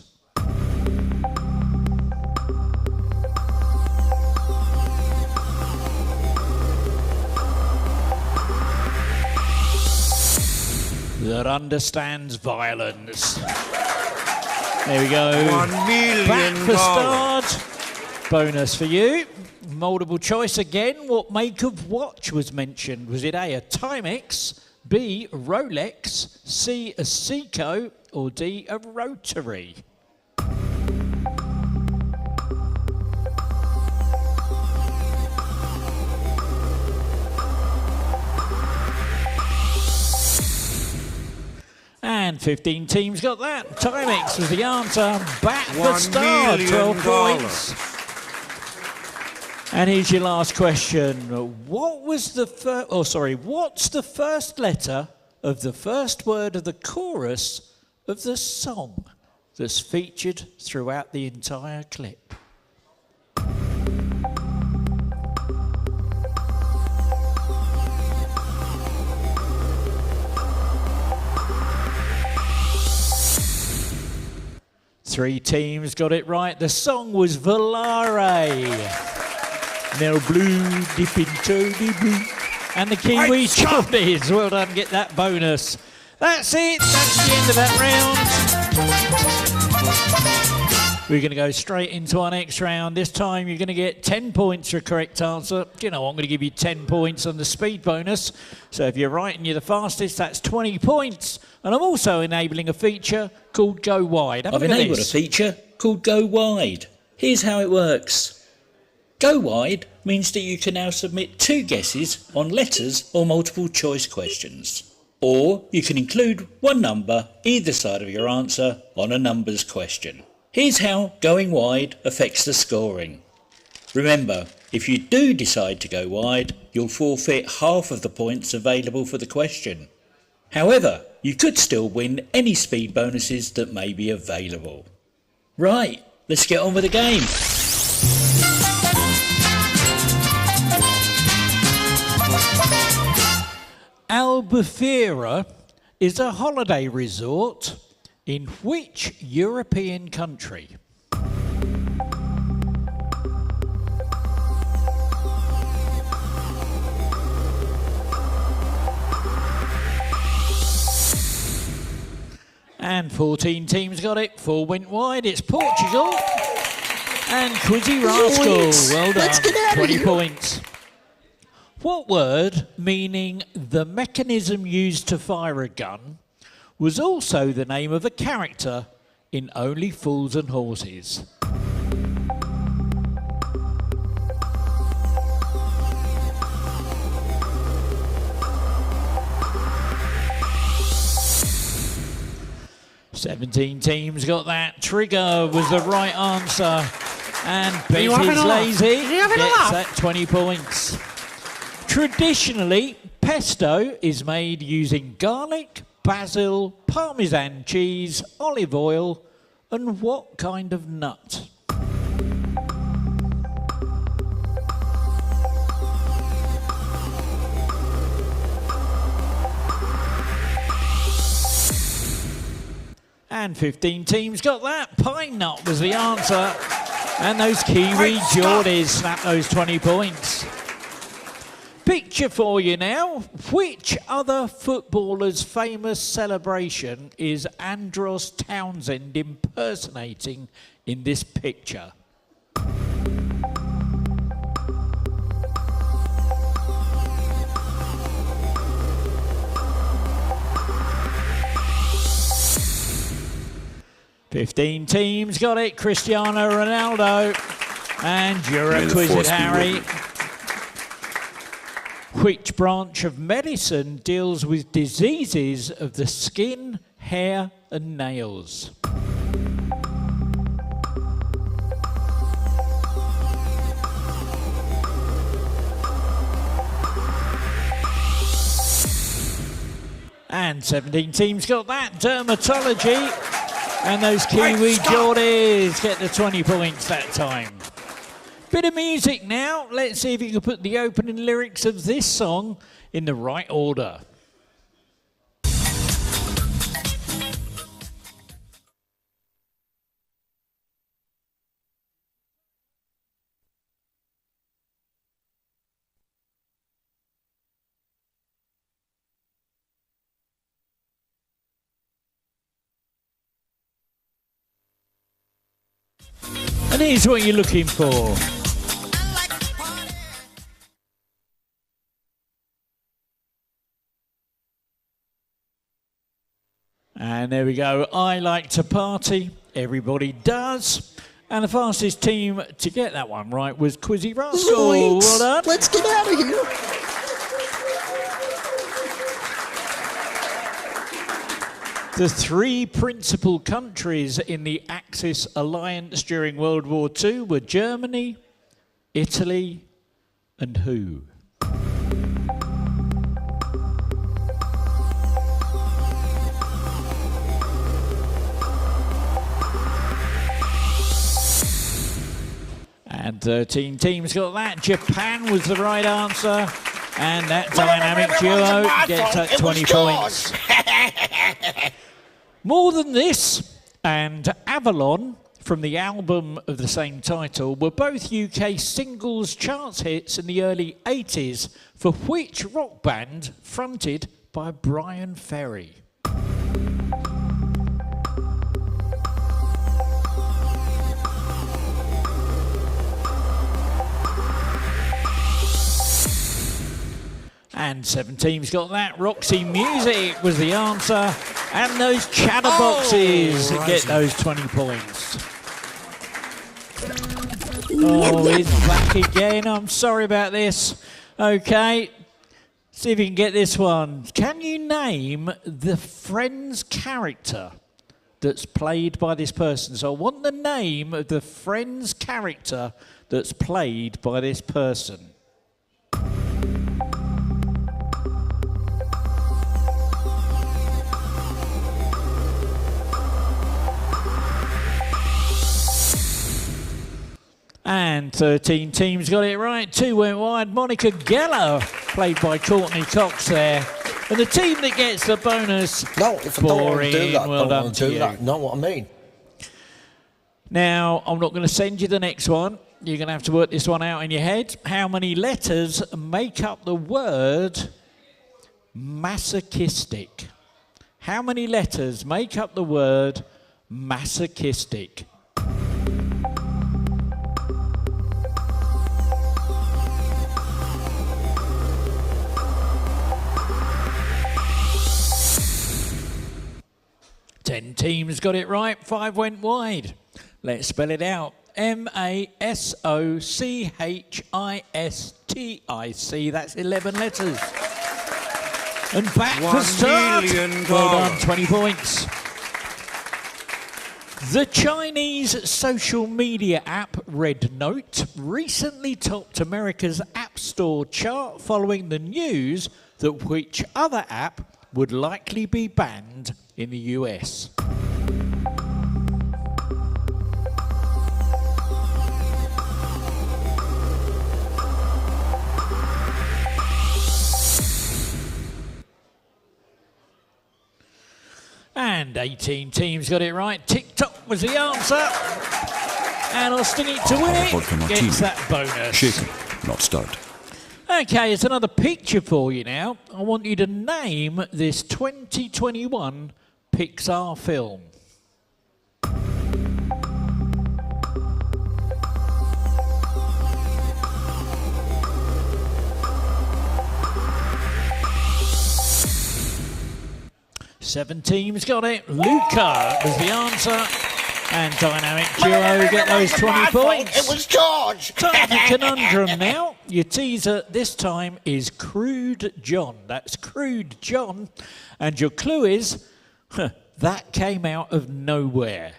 That understands violence. There we go. $1 million. Back for start. Bonus for you. Multiple choice again. What make of watch was mentioned? Was it A, a Timex, B, a Rolex, C, a Seiko, or D, a Rotary? And 15 teams got that. Timex was the answer. Back the $1 star, million. 12 points. And here's your last question. What's the first letter of the first word of the chorus of the song that's featured throughout the entire clip? Three teams got it right. The song was Volare. Now blue, dip into the blue. And the Kiwi Choppies. Well done, get that bonus. That's it. That's the end of that round. We're going to go straight into our next round. This time you're going to get 10 points for a correct answer. You know, I'm going to give you 10 points on the speed bonus. So if you're right and you're the fastest, that's 20 points. And I'm also enabling a feature called Go Wide. I've enabled a feature called Go Wide. Here's how it works. Go Wide means that you can now submit 2 guesses on letters or multiple choice questions. Or you can include 1 number either side of your answer on a numbers question. Here's how going wide affects the scoring. Remember, if you do decide to go wide, you'll forfeit half of the points available for the question. However, you could still win any speed bonuses that may be available. Right, let's get on with the game. Albufeira is a holiday resort in which European country? And 14 teams got it. 4 went wide. It's Portugal. And Quizzy Rascal. Well done. 20 points. What word, meaning the mechanism used to fire a gun, was also the name of a character in Only Fools and Horses? "17 teams got that. Trigger was the right answer. And Betty's Lazy gets that 20 points. Traditionally, pesto is made using garlic, basil, parmesan cheese, olive oil, and what kind of nut? And 15 teams got that. Pine nut was the answer. And those Kiwi Geordies snapped those 20 points. Picture for you now. Which other footballer's famous celebration is Andros Townsend impersonating in this picture? "15 teams got it. Cristiano Ronaldo. And you're a Quiz Harry. Which branch of medicine deals with diseases of the skin, hair, and nails? And 17 teams got that. Dermatology. And those Kiwi Geordies get the 20 points that time. Bit of music now. Let's see if you can put the opening lyrics of this song in the right order. And here's what you're looking for. And there we go. I like to party. Everybody does. And the fastest team to get that one right was Quizzy Rascal. Well done. Let's get out of here. The three principal countries in the Axis alliance during World War II were Germany, Italy, and who? And 13 teams got that. Japan was the right answer. And that dynamic duo gets that 20 points. More Than This and Avalon, from the album of the same title, were both UK singles charts hits in the early 80s for which rock band fronted by Brian Ferry? And 7 teams got that. Roxy Music was the answer. And those chatterboxes get those 20 points. Oh, he's back again. I'm sorry about this. Okay. See if you can get this one. Can you name the Friends character that's played by this person? So I want the name of the Friends character that's played by this person. And 13 teams got it right. 2 went wide. Monica Geller, played by Courtney Cox there. And the team that gets the bonus. No, if I don't want to do that, well I don't done want to to do you. that. Know what I mean? Now, I'm not going to send you the next one. You're going to have to work this one out in your head. How many letters make up the word masochistic? How many letters make up the word masochistic? Ten teams got it right, 5 went wide. Let's spell it out. M-A-S-O-C-H-I-S-T-I-C. That's 11 letters. And back for start. Well done, 20 points. The Chinese social media app Red Note recently topped America's App Store chart following the news that which other app would likely be banned in the US. And 18 teams got it right. TikTok was the answer. And Austin to win it gets that bonus. Shaken, not stirred. Okay, it's another picture for you now. I want you to name this 2021 Pixar film. Seven teams got it. Luca was the answer. And Dynamic Duo get those 20 points. It was George. Time for Conundrum now. Your teaser this time is Crude John. That's Crude John. And your clue is, that came out of nowhere.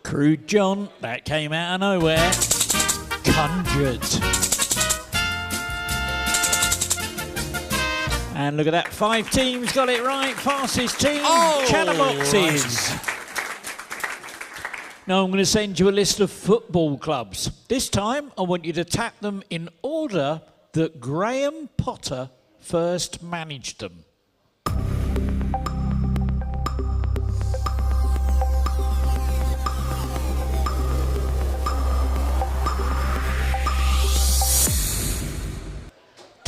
Crude John, that came out of nowhere. Conjured. And look at that, 5 teams got it right. Fastest team, Chatterboxes. Now I'm going to send you a list of football clubs. This time I want you to tap them in order that Graham Potter first managed them.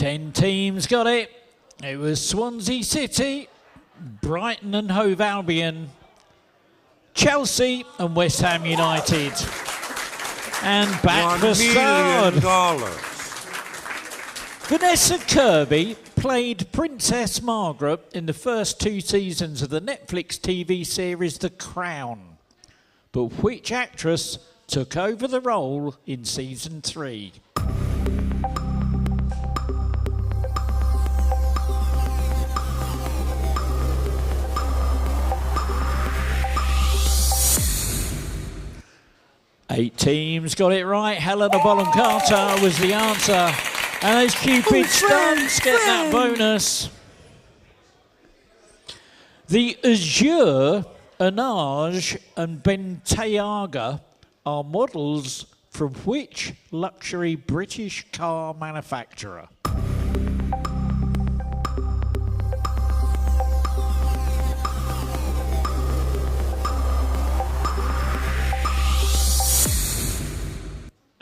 10 teams got it. It was Swansea City, Brighton and Hove Albion, Chelsea and West Ham United. And back for $1 Stard. million. Vanessa Kirby played Princess Margaret in the first 2 seasons of the Netflix TV series The Crown. But which actress took over the role in season 3? Eight teams got it right. Helena Bonham Carter was the answer. And those Cupid stunts get that bonus. The Azure, Anage and Bentayga are models from which luxury British car manufacturer?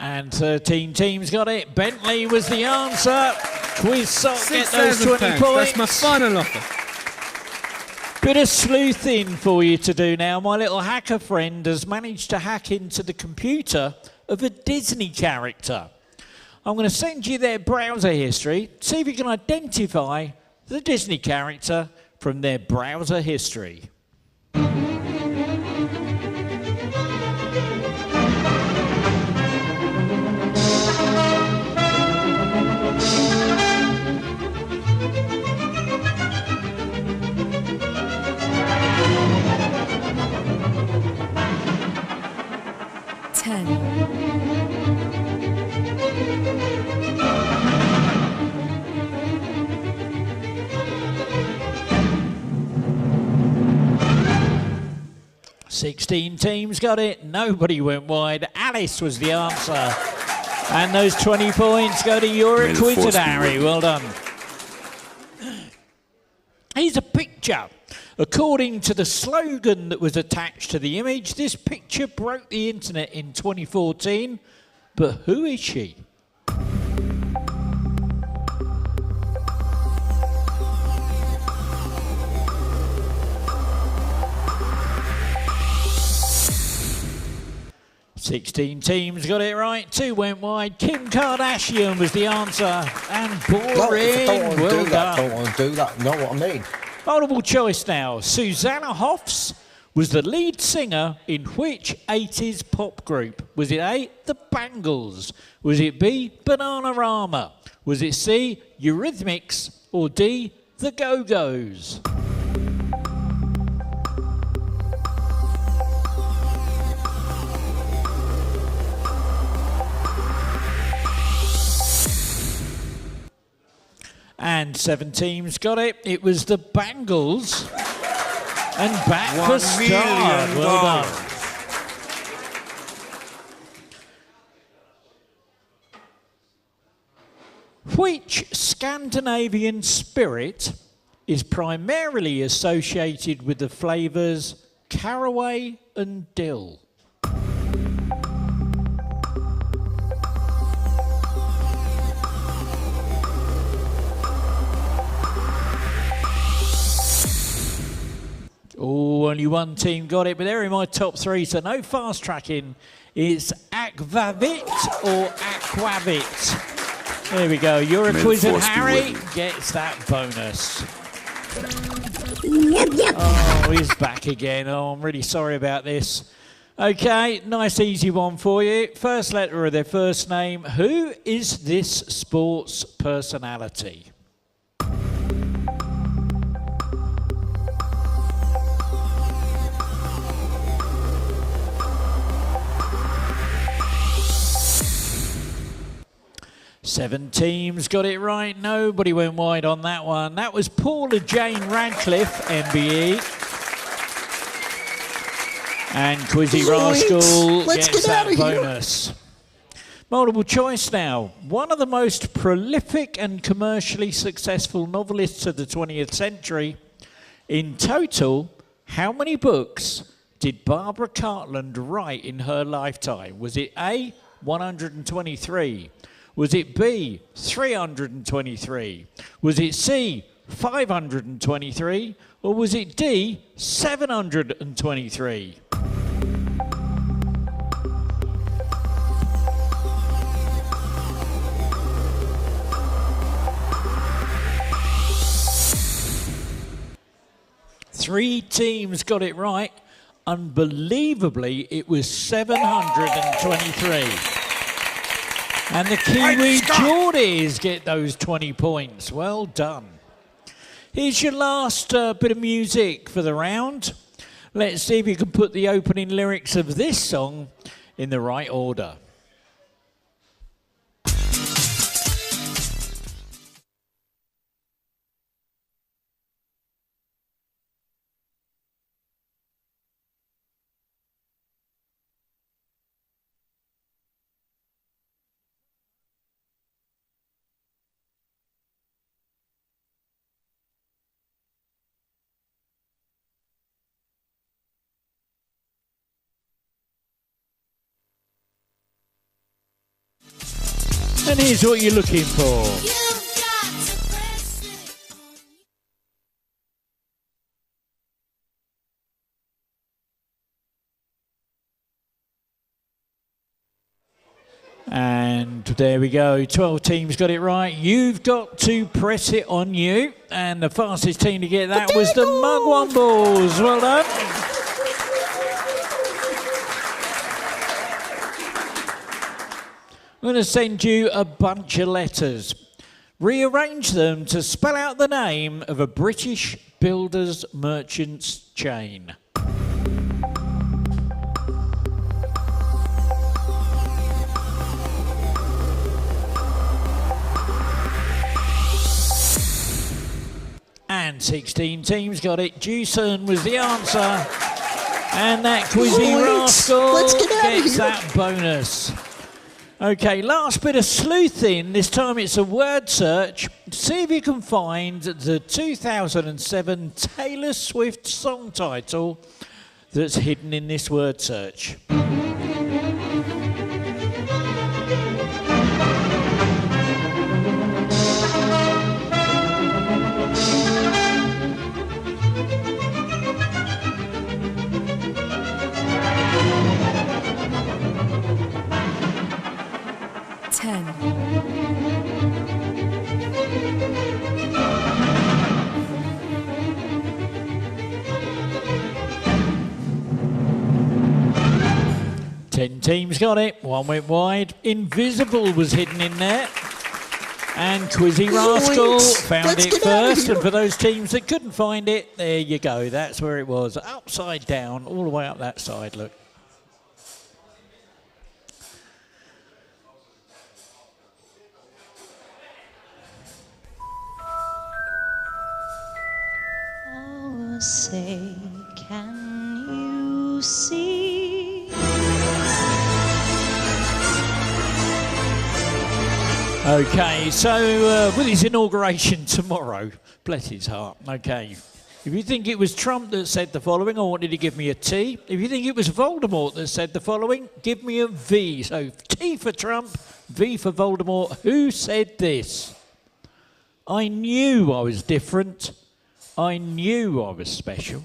And 13 teams got it. Bentley was the answer. Quiz Sock get those 20 points. That's my final offer. Bit of sleuthing for you to do now. My little hacker friend has managed to hack into the computer of a Disney character. I'm going to send you their browser history. See if you can identify the Disney character from their browser history. 16 teams got it. Nobody went wide. Alice was the answer. And those 20 points go to your acquitted, Harry. Well done. Here's a picture. According to the slogan that was attached to the image, this picture broke the internet in 2014. But who is she? Sixteen teams got it right. 2 went wide. Kim Kardashian was the answer. And boring. Well done. Don't want to do that. Know what I mean? Multiple choice now. Susanna Hoffs was the lead singer in which 80s pop group? Was it A, The Bangles? Was it B, Bananarama? Was it C, Eurythmics? Or D, The Go-Go's? And 7 teams got it. It was the Bangles. And back for Stard. Well done. Which Scandinavian spirit is primarily associated with the flavours caraway and dill? Oh, only 1 team got it, but they're in my top 3, so no fast tracking. It's Aquavit or Aquavit. There we go. Your acquisition, Harry, gets that bonus. Oh, he's back again. Oh, I'm really sorry about this. Okay, nice easy one for you. First letter of their first name. Who is this sports personality? Seven teams got it right. Nobody went wide on that one. That was Paula Jane Radcliffe, MBE. And Quizzy Rascal gets that bonus. Multiple choice now. One of the most prolific and commercially successful novelists of the 20th century. In total, how many books did Barbara Cartland write in her lifetime? Was it A, 123? Was it B, 323? Was it C, 523? Or was it D, 723? Three teams got it right. Unbelievably, it was 723. And the Kiwi Geordies get those 20 points. Well done. Here's your last bit of music for the round. Let's see if you can put the opening lyrics of this song in the right order. And here's what you're looking for. And there we go. 12 teams got it right. You've got to press it on you. And the fastest team to get that was the Mugwumbles. Well done. I'm going to send you a bunch of letters. Rearrange them to spell out the name of a British builders merchants chain. And 16 teams got it. Jewson was the answer. And that Quizzy Rascal gets that bonus. Okay, last bit of sleuthing. This time it's a word search. See if you can find the 2007 Taylor Swift song title that's hidden in this word search. 10. Teams got it. One went wide. Invisible was hidden in there. And Quizzy Rascal found it first. And for those teams that couldn't find it, there you go. That's where it was. Upside down, all the way up that side, look. Say, can you see? Okay, so with his inauguration tomorrow, bless his heart. Okay, if you think it was Trump that said the following, I want you to give me a T. If you think it was Voldemort that said the following, give me a V. So T for Trump, V for Voldemort. Who said this? I knew I was different. I knew I was special.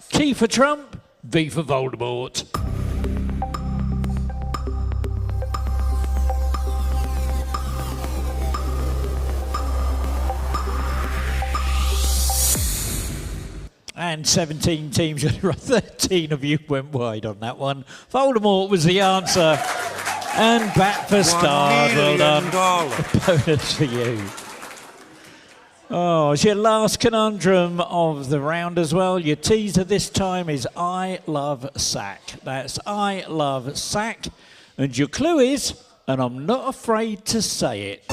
T for Trump, V for Voldemort. And 17 teams, 13 of you went wide on that one. Voldemort was the answer. And back for Star. Well done. Bonus for you. Oh, it's your last conundrum of the round as well. Your teaser this time is I love sack. That's I love sack. And your clue is, and I'm not afraid to say it.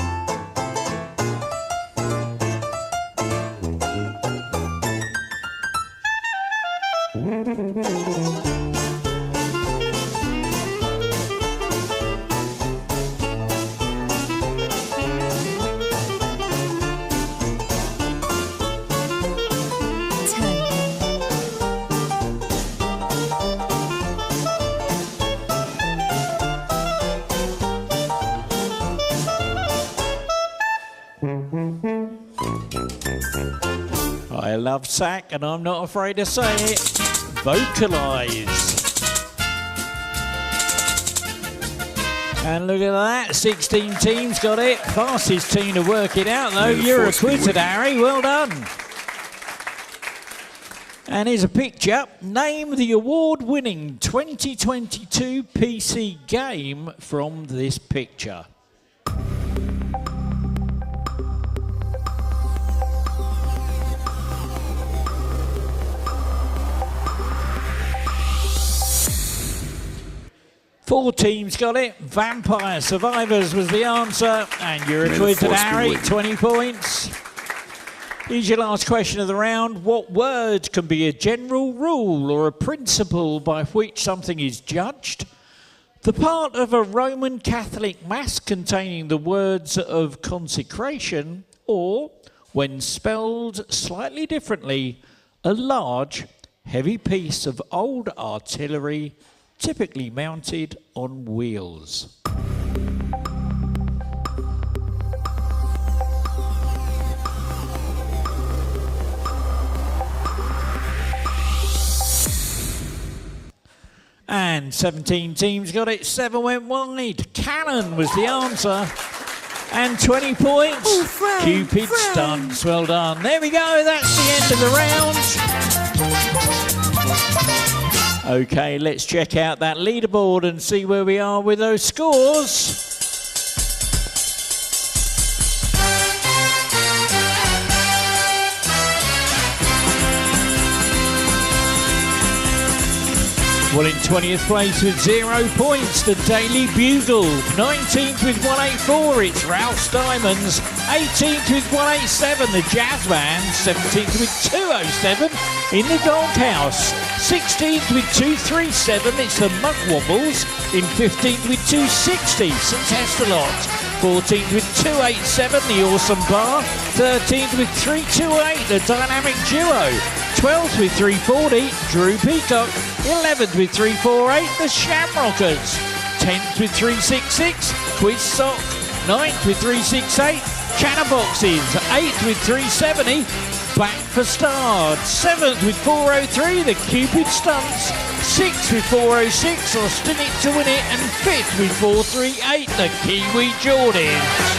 I love sack, and I'm not afraid to say it. Vocalise. And look at that, 16 teams got it. Fastest team to work it out, though. You're acquitted, Harry. Well done. And here's a picture. Name the award-winning 2022 PC game from this picture. Four teams got it. Vampire Survivors was the answer. And you're acquitted, Harry. 20 points. Here's your last question of the round. What word can be a general rule or a principle by which something is judged? The part of a Roman Catholic Mass containing the words of consecration, or, when spelled slightly differently, a large, heavy piece of old artillery typically mounted on wheels. And 17 teams got it, 7 went wide. Cannon was the answer. And 20 points. Oh, Frank, Cupid Frank. stunts, well done. There we go, that's the end of the round. Okay, let's check out that leaderboard and see where we are with those scores. Well, in 20th place with 0 points, the Daily Bugle. 19th with 184, it's Ralph's Diamonds. 18th with 187, the Jazz Band. 17th with 207, in the Doghouse. 16th with 237, it's the Mug Wobbles. In 15th with 260, St Estalot. 14th with 287, the Awesome Bar. 13th with 328, the Dynamic Duo. 12th with 340, Drew Peacock. 11th with 348, the Shamrockers. 10th with 366, Quiz Sock. 9th with 368, Chatterboxes. 8th with 370, Back for Stars. 7th with 403, the Cupid Stunts. 6th with 406, Austin It to Win It. And 5th with 438, the Kiwi Jordans.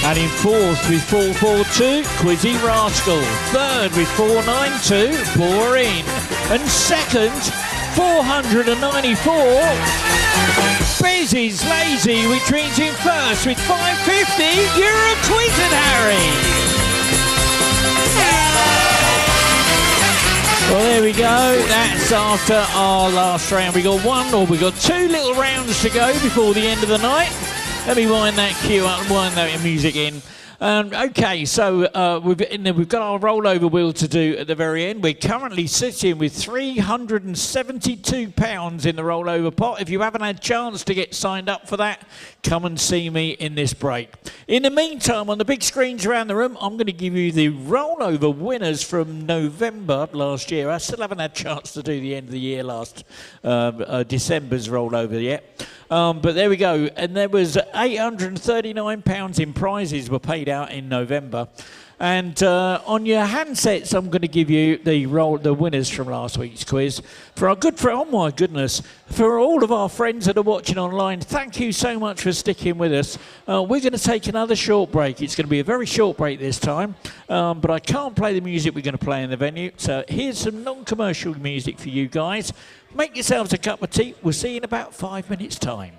And in 4th with 442, Quizzy Rascal. 3rd with 492, Boring. And 2nd, 494, Bez is Lazy, which means in 1st with 550, you're acquitted, Harry. Well, there we go. That's after our last round. We got we got 2 little rounds to go before the end of the night. Let me wind that cue up and wind that music in. Okay, so we've got our rollover wheel to do at the very end. We're currently sitting with £372 in the rollover pot. If you haven't had a chance to get signed up for that, come and see me in this break. In the meantime, on the big screens around the room, I'm going to give you the rollover winners from November last year. I still haven't had a chance to do the end of the year last December's rollover yet. But there we go. And there was £839 in prizes were paid out in November. And on your handsets, I'm going to give you the winners from last week's quiz. For our good friend, oh my goodness, for all of our friends that are watching online, thank you so much for sticking with us. We're going to take another short break. It's going to be a very short break this time, but I can't play the music we're going to play in the venue. So here's some non-commercial music for you guys. Make yourselves a cup of tea. We'll see you in about 5 minutes' time.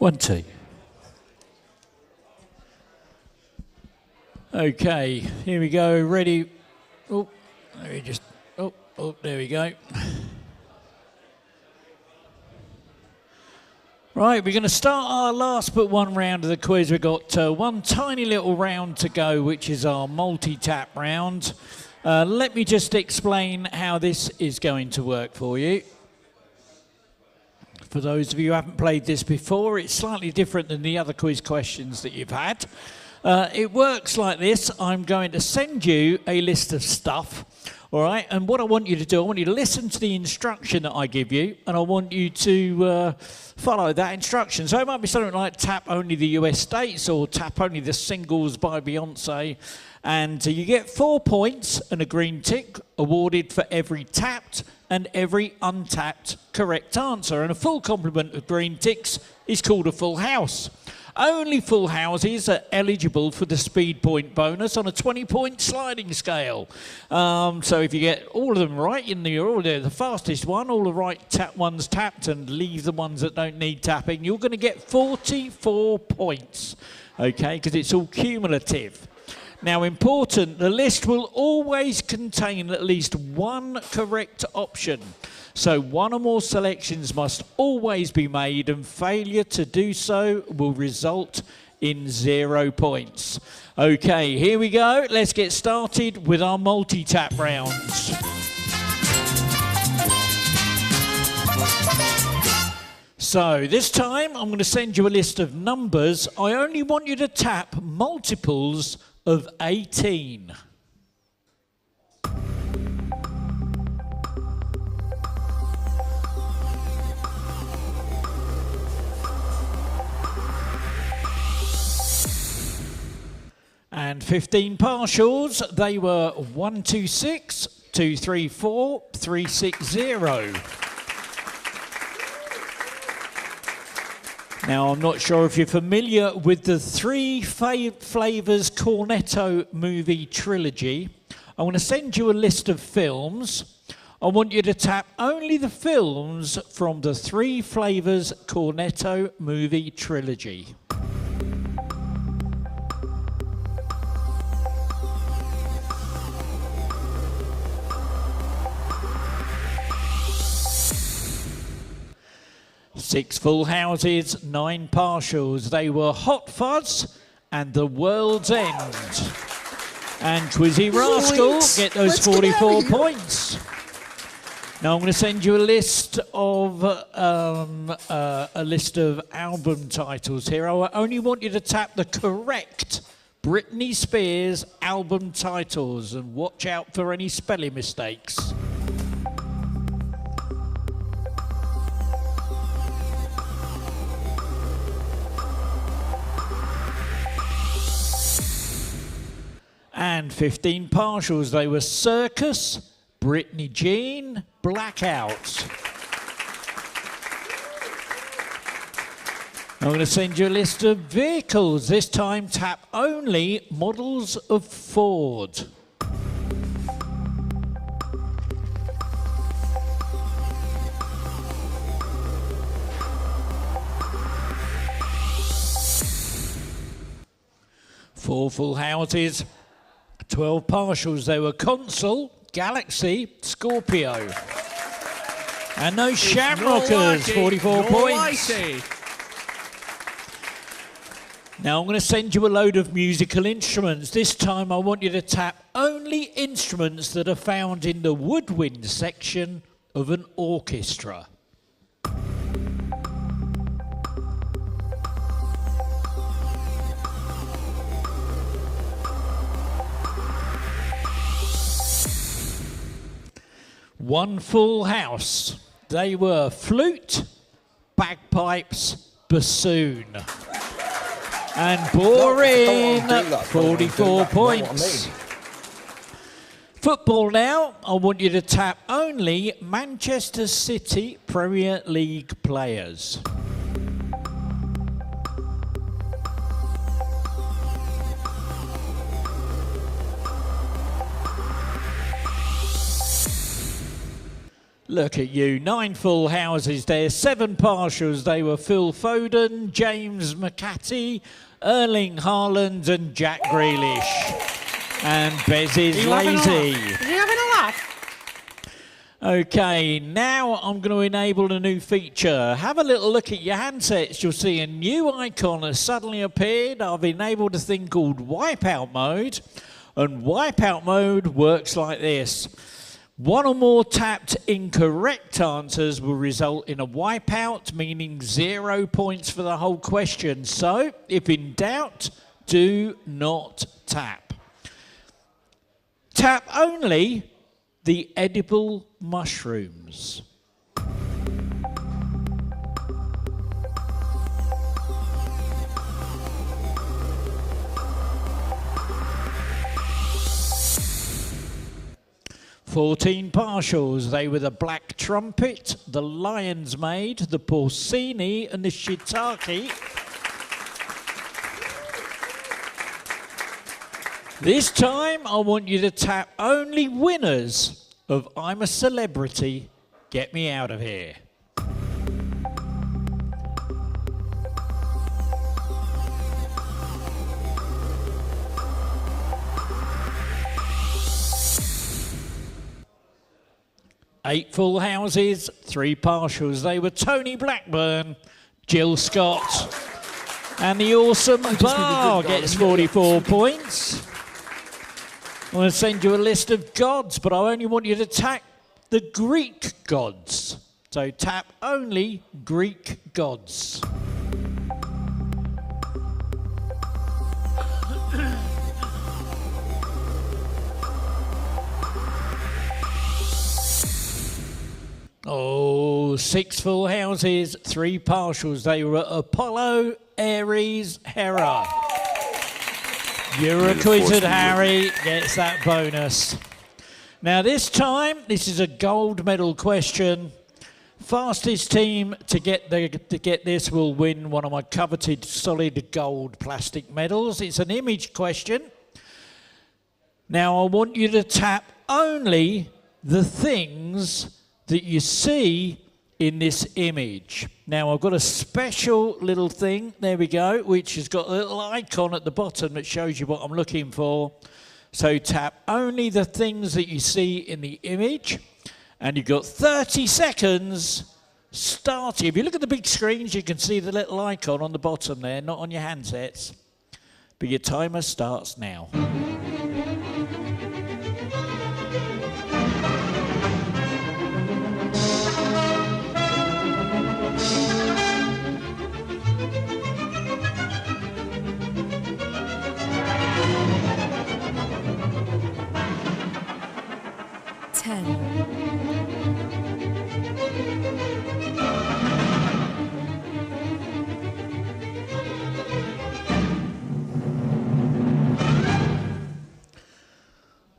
1, 2. Okay, here we go. Ready? Oh, let me just. Oh, there we go. Right, we're going to start our last but one round of the quiz. We've got one tiny little round to go, which is our multi-tap round. Let me just explain how this is going to work for you. For those of you who haven't played this before, it's slightly different than the other quiz questions that you've had. It works like this. I'm going to send you a list of stuff, all right? And what I want you to do, I want you to listen to the instruction that I give you, and I want you to follow that instruction. So it might be something like tap only the US states or tap only the singles by Beyonce. And you get 4 points and a green tick awarded for every tapped and every untapped correct answer. And a full complement of green ticks is called a full house. Only full houses are eligible for the speed point bonus on a 20-point sliding scale. So if you get all of them right in the order, the fastest one, all the right ones tapped and leave the ones that don't need tapping, you're going to get 44 points, okay, because it's all cumulative. Now, important, the list will always contain at least one correct option. So one or more selections must always be made, and failure to do so will result in 0 points. Okay, here we go. Let's get started with our multi-tap rounds. So this time I'm going to send you a list of numbers. I only want you to tap multiples of 18. And 15 partials, they were 126, 234, 360. Now, I'm not sure if you're familiar with the 3 Flavors Cornetto movie trilogy. I'm going to send you a list of films. I want you to tap only the films from the 3 Flavors Cornetto movie trilogy. Six full houses, 9 partials. They were Hot Fuzz and The World's End. And Twizzy Rascal get those 44 points. Now I'm going to send you a list of album titles here. I only want you to tap the correct Britney Spears album titles and watch out for any spelling mistakes. And 15 partials. They were Circus, Britney Jean, Blackout. I'm going to send you a list of vehicles. This time tap only models of Ford. Four full houses. 12 partials. They were Consul, Galaxy, Scorpio. And those Shamrockers, 44 points. Now I'm going to send you a load of musical instruments. This time I want you to tap only instruments that are found in the woodwind section of an orchestra. One full house. They were flute, bagpipes, bassoon. And boring, 44 points. Football now. I want you to tap only Manchester City Premier League players. Look at you, 9 full houses there, 7 partials. They were Phil Foden, James McCarthy, Erling Haaland and Jack Grealish. And Bez is lazy. Is he having a laugh? Okay, now I'm going to enable a new feature. Have a little look at your handsets. You'll see a new icon has suddenly appeared. I've enabled a thing called Wipeout mode. And Wipeout mode works like this. 1 or more tapped incorrect answers will result in a wipeout, meaning 0 points for the whole question. So, if in doubt, do not tap. Tap only the edible mushrooms. "14 partials. They were the black trumpet, the lion's maid, the porcini and the shiitake. This time, I want you to tap only winners of I'm a Celebrity, Get Me Out of Here. Eight full houses, 3 partials. They were Tony Blackburn, Jill Scott, and the awesome Bar gets 44 points. I'm going to send you a list of gods, but I only want you to tap the Greek gods. So tap only Greek gods. Oh, 6 full houses, 3 partials. They were Apollo, Aries, Hera. You're acquitted, Harry. Gets that bonus. Now this time, this is a gold medal question. Fastest team to get this will win one of my coveted solid gold plastic medals. It's an image question. Now I want you to tap only the things that you see in this image. Now I've got a special little thing, there we go, which has got a little icon at the bottom that shows you what I'm looking for. So tap only the things that you see in the image, and you've got 30 seconds starting. If you look at the big screens, you can see the little icon on the bottom there, not on your handsets. But your timer starts now.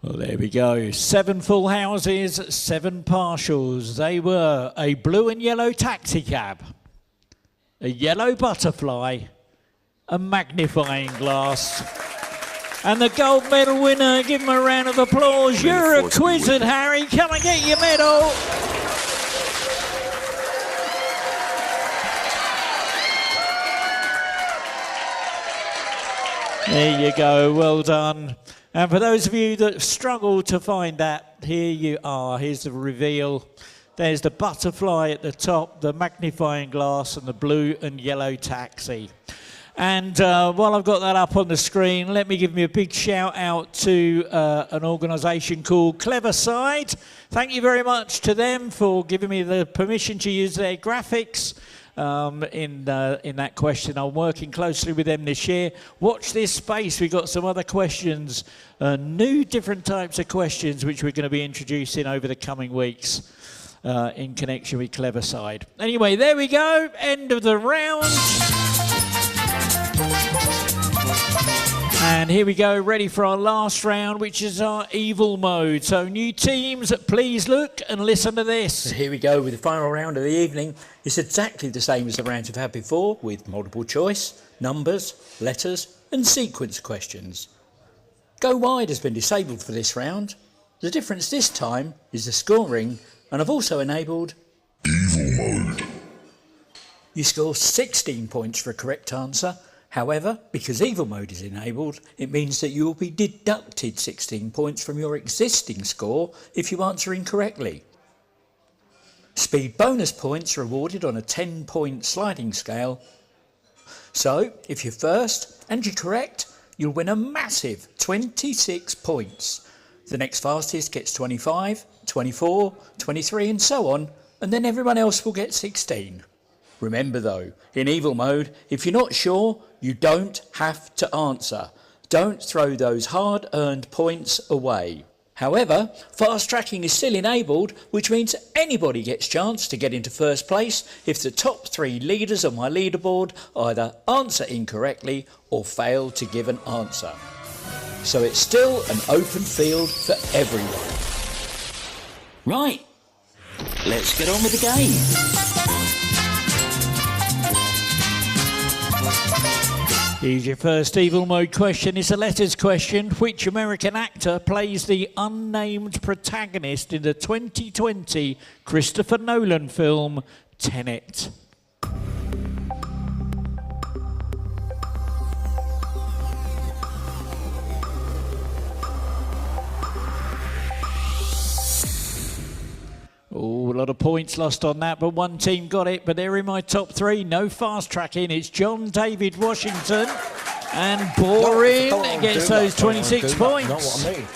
Well, there we go. 7 full houses, 7 partials. They were a blue and yellow taxi cab, a yellow butterfly, a magnifying glass, and the gold medal winner. Give him a round of applause. You're acquitted, Harry. Come and get your medal. There you go. Well done. And for those of you that struggle to find that, here you are. Here's the reveal. There's the butterfly at the top, the magnifying glass, and the blue and yellow taxi. And while I've got that up on the screen, let me give me a big shout out to an organisation called Cleverside. Thank you very much to them for giving me the permission to use their graphics in that question. I'm working closely with them this year. Watch this space. We've got some other questions, new different types of questions which we're going to be introducing over the coming weeks in connection with Cleverside. Anyway, there we go. End of the round. And here we go, ready for our last round, which is our evil mode. So new teams, please look and listen to this. So here we go with the final round of the evening. It's exactly the same as the rounds we've had before, with multiple choice, numbers, letters and sequence questions. Go wide has been disabled for this round. The difference this time is the scoring And I've also enabled Evil mode. You score 16 points for a correct answer. However, because evil mode is enabled, it means that you will be deducted 16 points from your existing score if you answer incorrectly. Speed bonus points are awarded on a 10-point sliding scale. So, if you're first and you're correct, you'll win a massive 26 points. The next fastest gets 25, 24, 23 and so on, and then everyone else will get 16. Remember though, in evil mode, if you're not sure, you don't have to answer. Don't throw those hard-earned points away. However, fast tracking is still enabled, which means anybody gets a chance to get into first place if the top 3 leaders on my leaderboard either answer incorrectly or fail to give an answer. So it's still an open field for everyone. Right, let's get on with the game. Here's your first evil mode question. It's a letters question. Which American actor plays the unnamed protagonist in the 2020 Christopher Nolan film Tenet? Oh, a lot of points lost on that, but one team got it. But they're in my top 3. No fast tracking. It's John David Washington. And Boring gets those 26 points. Not what I mean.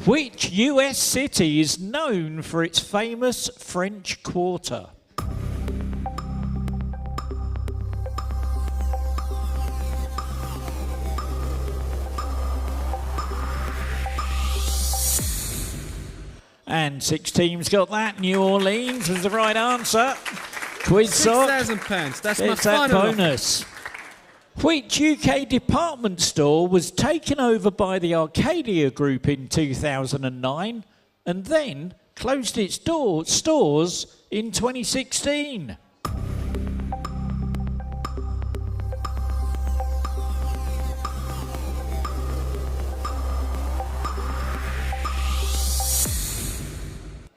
Which US city is known for its famous French Quarter? And 6 teams got that. New Orleans was the right answer. Quidsock £6,000. That's my gets that final bonus. Which UK department store was taken over by the Arcadia Group in 2009 and then closed its stores in 2016?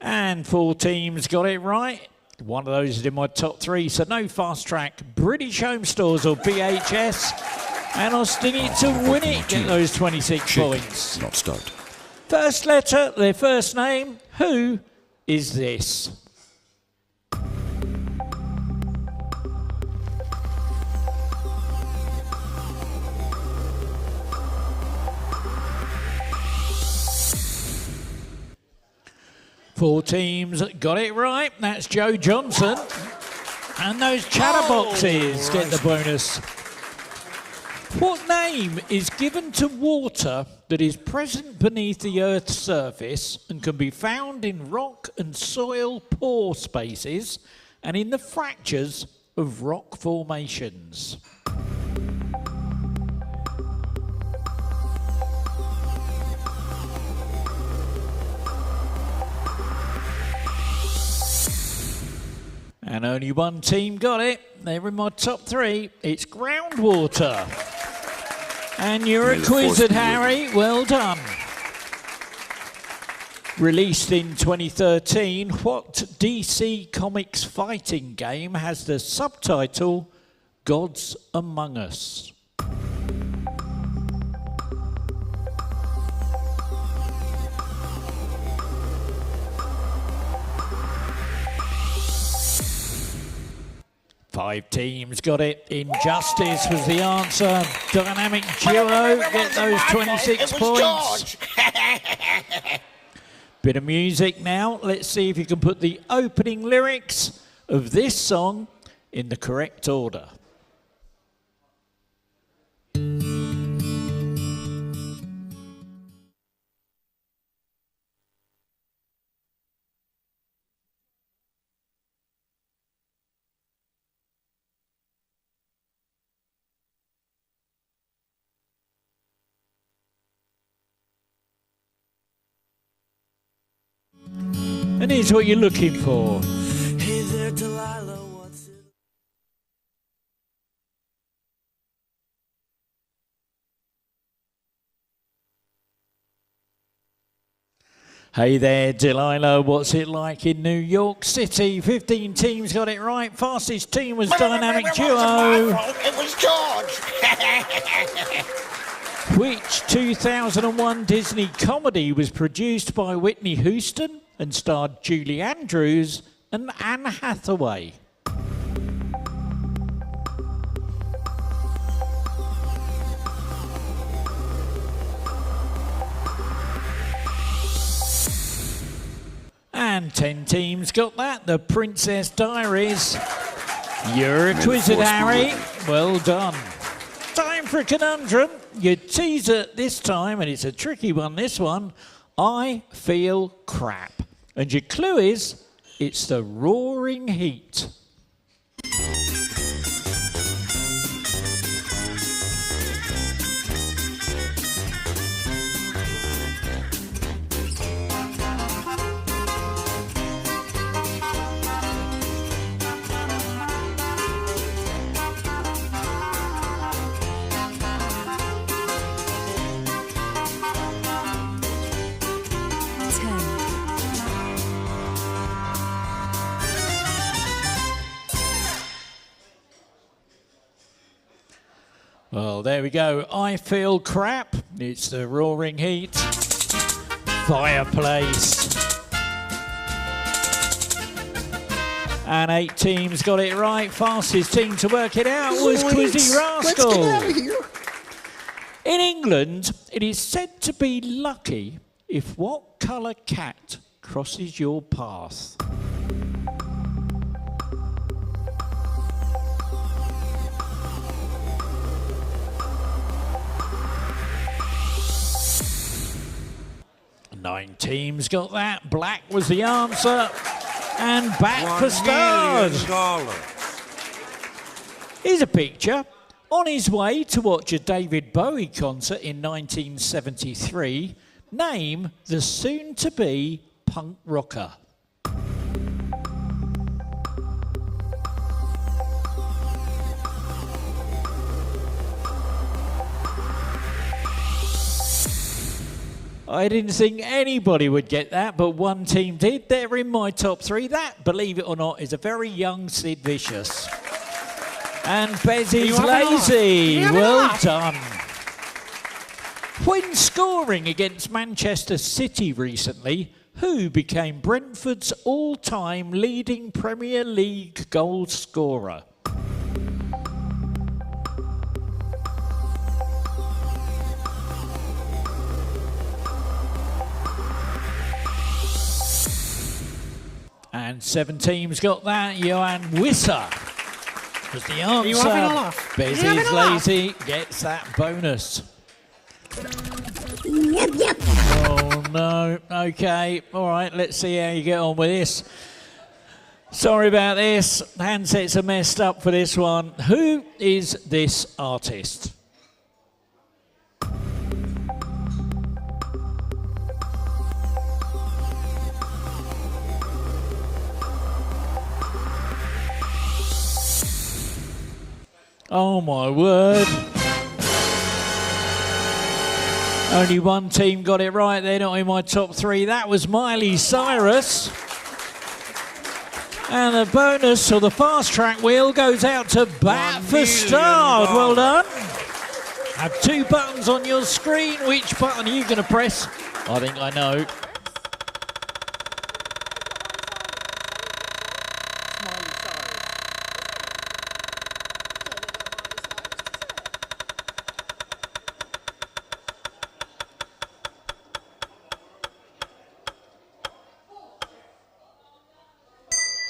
And 4 teams got it right. One of those is in my top 3, so no fast track. British Home Stores or BHS. And Austin it to win it. Get those 26 points. Not stoked. First letter, their first name. Who is this? Four teams got it right. That's Joe Johnson. And those chatterboxes get the bonus. What name is given to water that is present beneath the Earth's surface and can be found in rock and soil pore spaces and in the fractures of rock formations? And only one team got it. They're in my top 3. It's groundwater. And you're a Quizzard, Harry. Well done. Released in 2013, what DC Comics fighting game has the subtitle Gods Among Us? Five teams got it. Injustice was the answer. Dynamic Duo get those 26 points. Bit of music now. Let's see if you can put the opening lyrics of this song in the correct order. And here's what you're looking for. Hey there, Delilah, what's it? Hey there, Delilah. What's it like in New York City? 15 teams got it right. Fastest team was Dynamic Duo. It was George. Which 2001 Disney comedy was produced by Whitney Houston and starred Julie Andrews and Anne Hathaway? And 10 teams got that. The Princess Diaries. You're a Twizzard, Harry. Well done. Time for a conundrum. Your teaser this time, and it's a tricky one, this one. I feel crap. And your clue is, it's the roaring heat. Well, there we go. I feel crap. It's the roaring heat. Fireplace. And 8 teams got it right. Fastest team to work it out was Quizzy Rascal. Let's get out of here. In England, it is said to be lucky if what colour cat crosses your path? Nine teams got that. Black was the answer. And back for stars. Here's a picture. On his way to watch a David Bowie concert in 1973, name the soon-to-be punk rocker. I didn't think anybody would get that, but one team did. They're in my top 3. That, believe it or not, is a very young Sid Vicious. And Bez is lazy. Well done. When scoring against Manchester City recently, who became Brentford's all-time leading Premier League goal scorer? And 7 teams got that. Johan Wisser was the answer. You having a laugh? Bez is lazy, gets that bonus. Oh no, okay, all right, let's see how you get on with this. Sorry about this, handsets are messed up for this one. Who is this artist? Oh my word. Only one team got it right. They're not in my top 3. That was Miley Cyrus. And the bonus, or the fast track wheel, goes out to Bat for Stars. Well done. Have 2 buttons on your screen. Which button are you going to press? I think I know.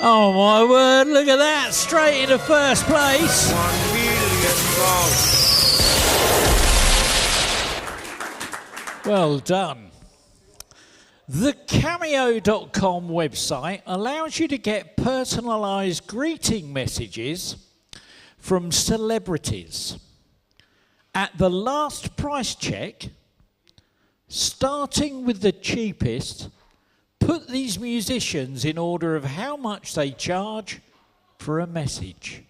Oh my word, look at that, straight into first place. $1 million. Well done. The Cameo.com website allows you to get personalised greeting messages from celebrities. At the last price check, starting with the cheapest, put these musicians in order of how much they charge for a message.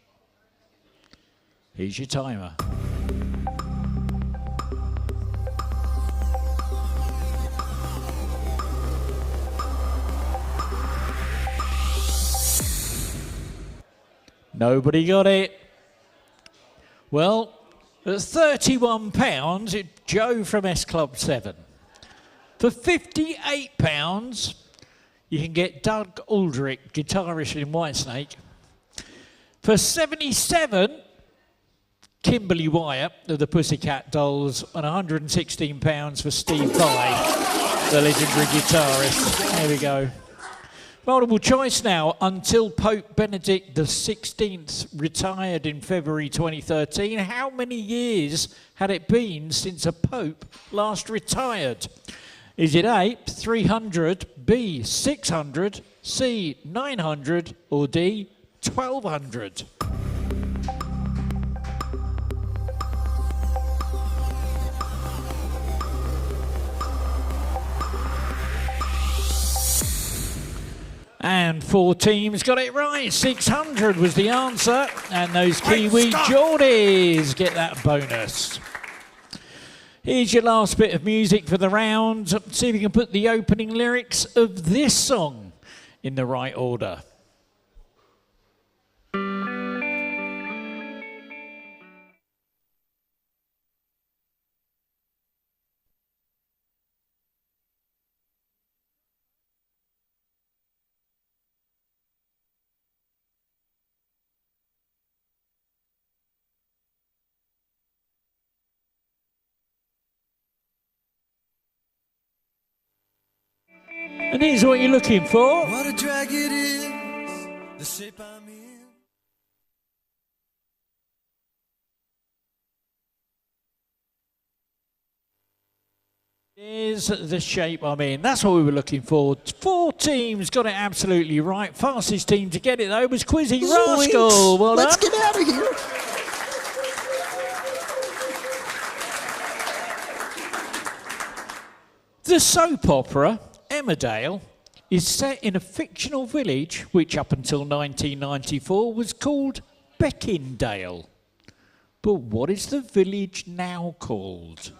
Here's your timer. Nobody got it. Well, at £31, it's Joe from S Club 7. For £58, you can get Doug Aldrich, guitarist in Whitesnake. For £77, Kimberly Wyatt of the Pussycat Dolls, and £116 for Steve Vai, the legendary guitarist. There we go. Multiple choice now. Until Pope Benedict XVI retired in February 2013, how many years had it been since a pope last retired? Is it A, 300, B, 600, C, 900, or D, 1200? And 4 teams got it right. 600 was the answer. And those Kiwi Geordies get that bonus. Here's your last bit of music for the round. See if you can put the opening lyrics of this song in the right order. And here's what you're looking for. What a drag it is, the shape I'm in. Here's the shape I'm in. That's what we were looking for. 4 teams got it absolutely right. Fastest team to get it, though, was Quizzy Rascal. Well done. Let's get out of here. The soap opera Emmerdale is set in a fictional village which up until 1994 was called Beckindale. But what is the village now called?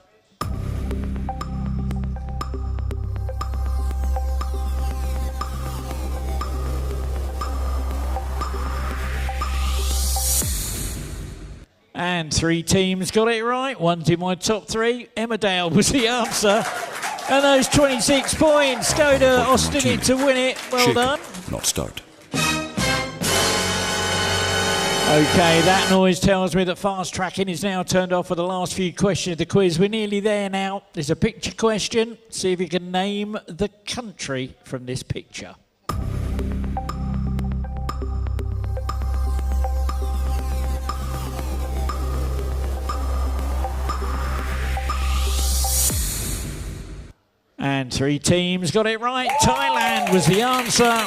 And 3 teams got it right. One's in my top 3. Emmerdale was the answer. And those 26 points go to Austin to win it. Well done. Not start. Okay, that noise tells me that fast tracking is now turned off for the last few questions of the quiz. We're nearly there now. There's a picture question. See if you can name the country from this picture. And 3 teams got it right. Thailand was the answer.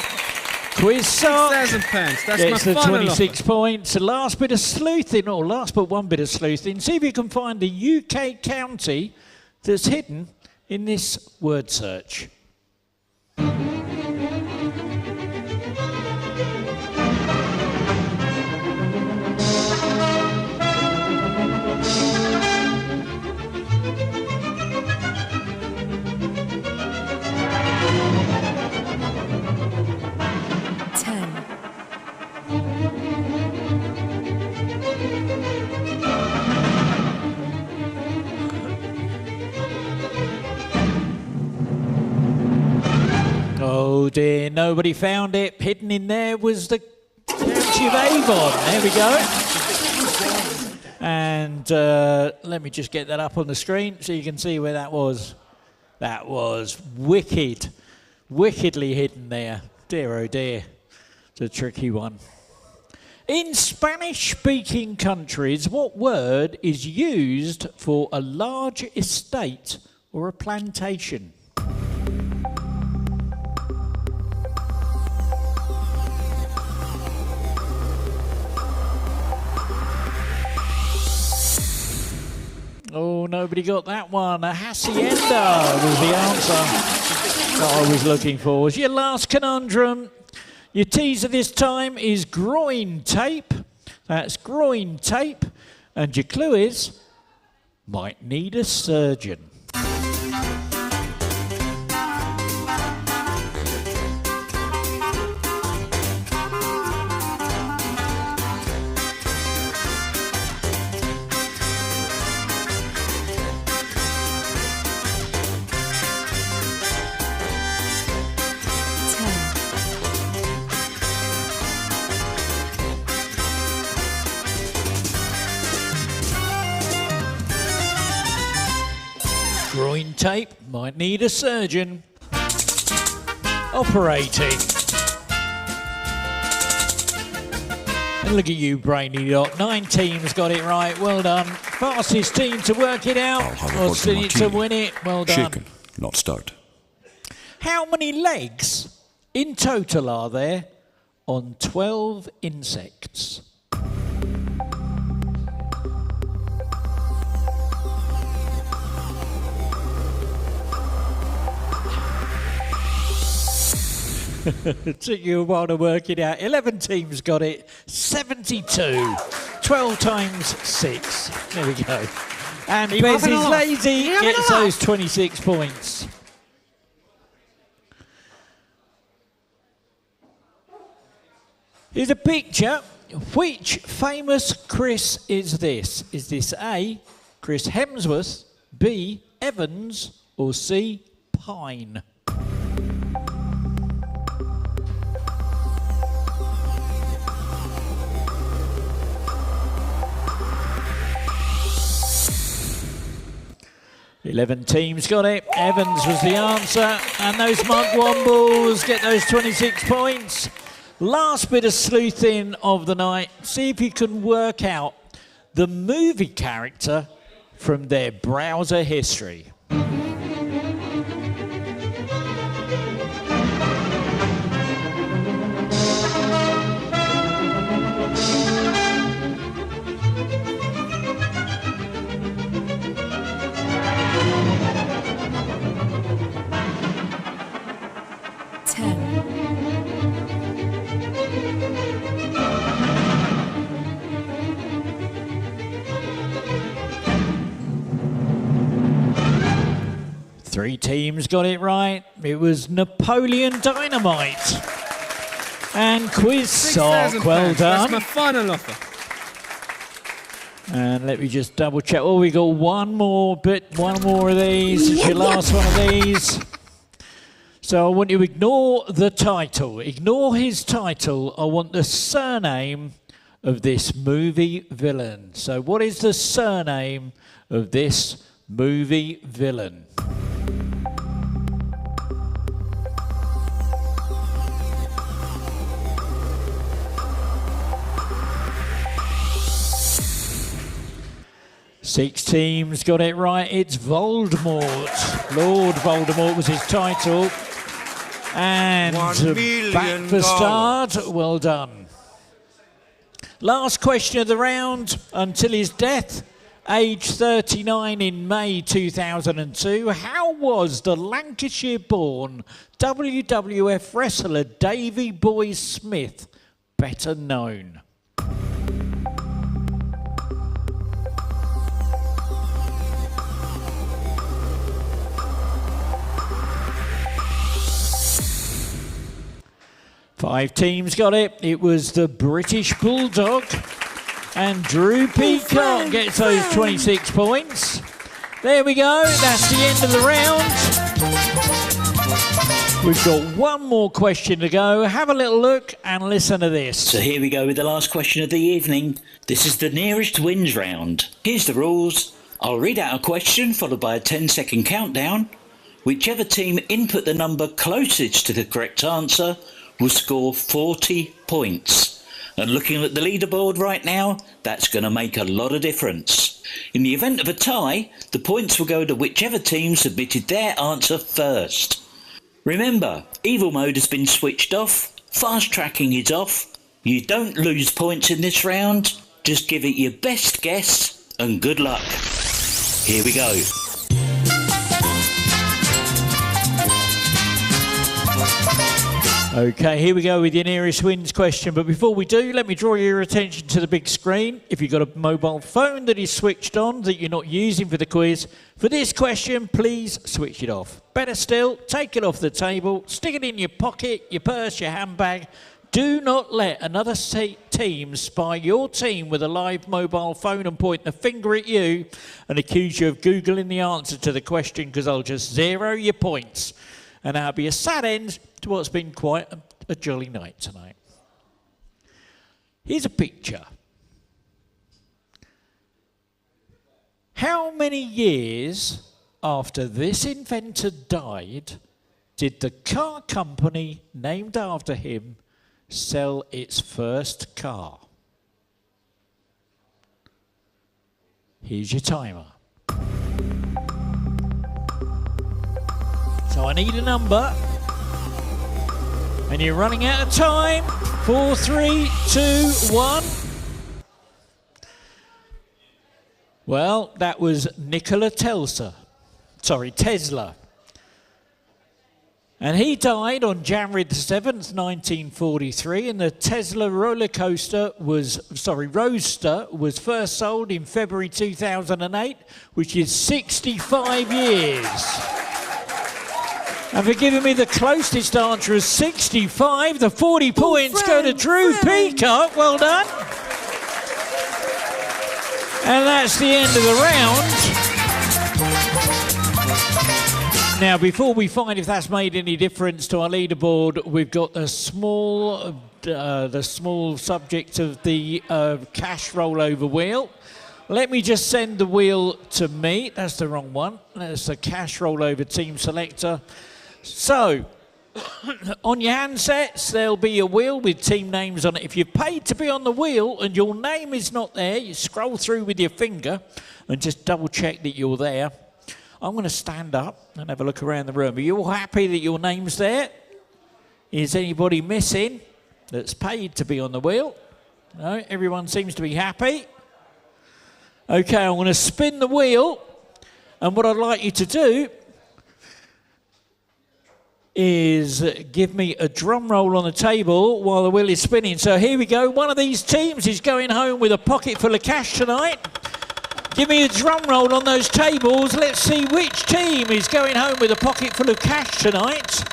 Quiz sock £6,000. That's gets my the final 26 offer. points. The last bit of sleuthing, or last but one bit of sleuthing. See if you can find the UK county that's hidden in this word search. Oh dear, nobody found it. Hidden in there was the county of Avon. There we go. And let me just get that up on the screen so you can see where that was. That was wicked, wickedly hidden there. Dear oh dear, it's a tricky one. In Spanish-speaking countries, what word is used for a large estate or a plantation? Oh, nobody got that one. A hacienda was the answer that I was looking for. Was your last conundrum. Your teaser this time is groin tape. That's groin tape. And your clue is, might need a surgeon. tape, might need a surgeon. Operating. And look at you, brainy lot. 9 teams got it right. Well done. Fastest team to work it out. Or to win it. Well done. Shaken, not start. How many legs in total are there on 12 insects? It took you a while to work it out. 11 teams got it. 72. 12 times 6. There we go. And Bez is lazy. Gets those 26 points. Here's a picture. Which famous Chris is this? Is this A, Chris Hemsworth, B, Evans, or C, Pine? Eleven teams got it. Evans was the answer. And those Mugwumbles get those 26 points. Last bit of sleuthing of the night. See if you can work out the movie character from their browser history. Three teams got it right. It was Napoleon Dynamite. And Quiz Sock, well done. That's my final offer. And let me just double check. Oh, we got one more of these. It's your last one of these. So I want you to ignore the title. Ignore his title. I want the surname of this movie villain. So what is the surname of this movie villain? Six teams got it right. It's Voldemort. Lord Voldemort was his title. And back for start. Well done. Last question of the round. Until his death, age 39 in May 2002, how was the Lancashire-born WWF wrestler Davey Boy Smith better known? Five teams got it. It was the British Bulldog. And Drew Peacock gets those 26 points. There we go. That's the end of the round. We've got one more question to go. Have a little look and listen to this. So here we go with the last question of the evening. This is the nearest wins round. Here's the rules. I'll read out a question followed by a 10-second countdown. Whichever team input the number closest to the correct answer will score 40 points. And looking at the leaderboard right now, that's going to make a lot of difference. In the event of a tie, the points will go to whichever team submitted their answer first. Remember, evil mode has been switched off, fast tracking is off. You don't lose points in this round, just give it your best guess and good luck. Here we go. Okay, here we go with your nearest wins question. But before we do, let me draw your attention to the big screen. If you've got a mobile phone that is switched on that you're not using for the quiz, for this question, please switch it off. Better still, take it off the table, stick it in your pocket, your purse, your handbag. Do not let another team spy your team with a live mobile phone and point the finger at you and accuse you of Googling the answer to the question, because I'll just zero your points. And that'll be a sad end to what's been quite a jolly night tonight. Here's a picture. How many years after this inventor died, did the car company named after him sell its first car? Here's your timer. So I need a number. And you're running out of time. 4, 3, 2, 1. Well, that was Nikola Tesla. And he died on January the 7th, 1943, and the Tesla roadster was first sold in February 2008, which is 65 years. And for giving me the closest answer of 65, the 40 points go to Drew Peacock. Well done. And that's the end of the round. Now, before we find if that's made any difference to our leaderboard, we've got the small subject of the cash rollover wheel. Let me just send the wheel to me. That's the wrong one. That's the cash rollover team selector. So, on your handsets, there'll be a wheel with team names on it. If you've paid to be on the wheel and your name is not there, you scroll through with your finger and just double check that you're there. I'm going to stand up and have a look around the room. Are you all happy that your name's there? Is anybody missing that's paid to be on the wheel? No, everyone seems to be happy. Okay, I'm going to spin the wheel, and what I'd like you to do is give me a drum roll on the table while the wheel is spinning. So here we go. One of these teams is going home with a pocket full of cash tonight. Give me a drum roll on those tables. Let's see which team is going home with a pocket full of cash tonight.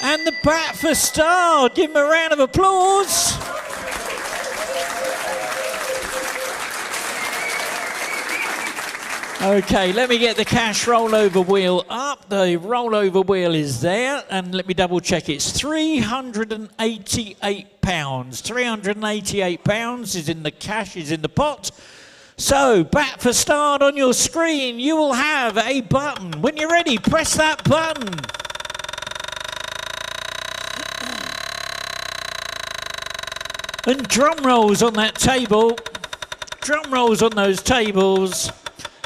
And the bat for Star. Give him a round of applause. Okay, let me get the cash rollover wheel up. The rollover wheel is there, and let me double check. It's £388. £388 is in the cash, is in the pot. So, bat for start on your screen. You will have a button. When you're ready, press that button. And drum rolls on that table. Drum rolls on those tables.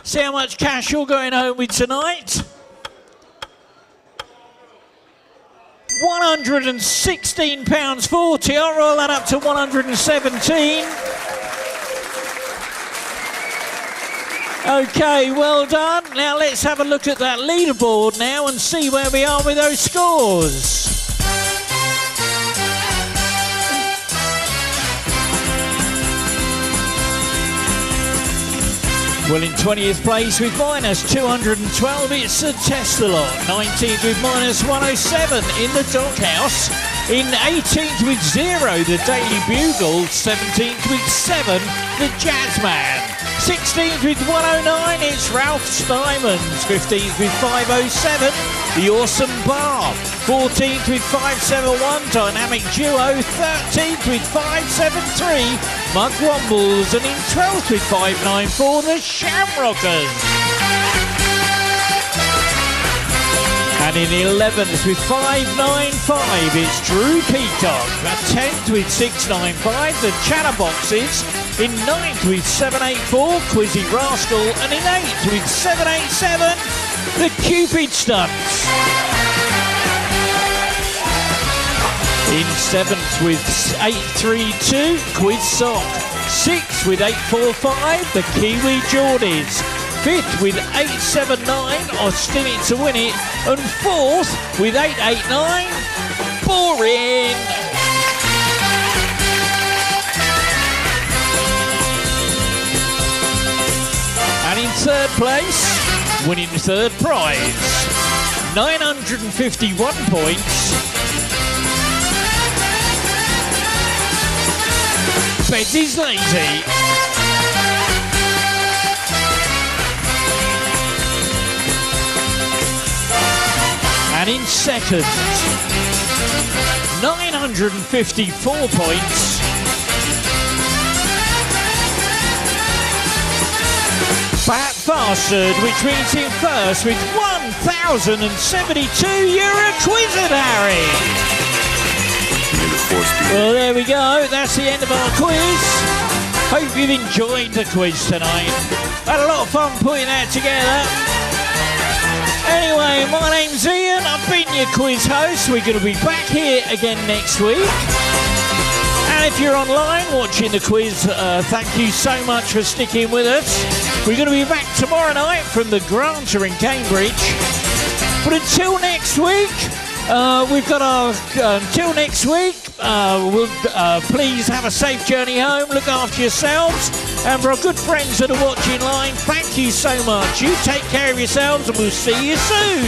See how much cash you're going home with tonight. £116.40. I'll roll that up to 117. Okay, well done. Now let's have a look at that leaderboard now and see where we are with those scores. Well, in 20th place with minus 212, it's a Tesla. 19th with minus 107 in the Doghouse. In 18th with 0, the Daily Bugle. 17th with 7, the Jazzman. 16th with 109, it's Ralph Stymons. 15th with 507, the Awesome Bar. 14th with 571, Dynamic Duo. 13th with 573, Mug Wombles. And in 12th with 594, the Shamrockers. And in 11th with 595, it's Drew Peacock. At 10th with 695, the Chatterboxes. In 9th with 784, Quizzy Rascal. And in 8th with 787, the Cupid Stunts. In 7th with 832, Quiz Sock. 6th with 845, the Kiwi Geordies. 5th with 879, I'll Stim It to Win It. And 4th with 889, Boring. And in 3rd place, winning 3rd prize, 951 points. Betty's Lazy. And in 2nd, 954 points. Pat Fastard, which means in first with 1,072 euro quizard, Harry. Well, there we go. That's the end of our quiz. Hope you've enjoyed the quiz tonight. Had a lot of fun putting that together. Anyway, my name's Ian. I've been your quiz host. We're going to be back here again next week. And if you're online watching the quiz, thank you so much for sticking with us. We're going to be back tomorrow night from the Granta in Cambridge. But until next week, until next week, please have a safe journey home, look after yourselves, and for our good friends that are watching live, thank you so much. You take care of yourselves and we'll see you soon.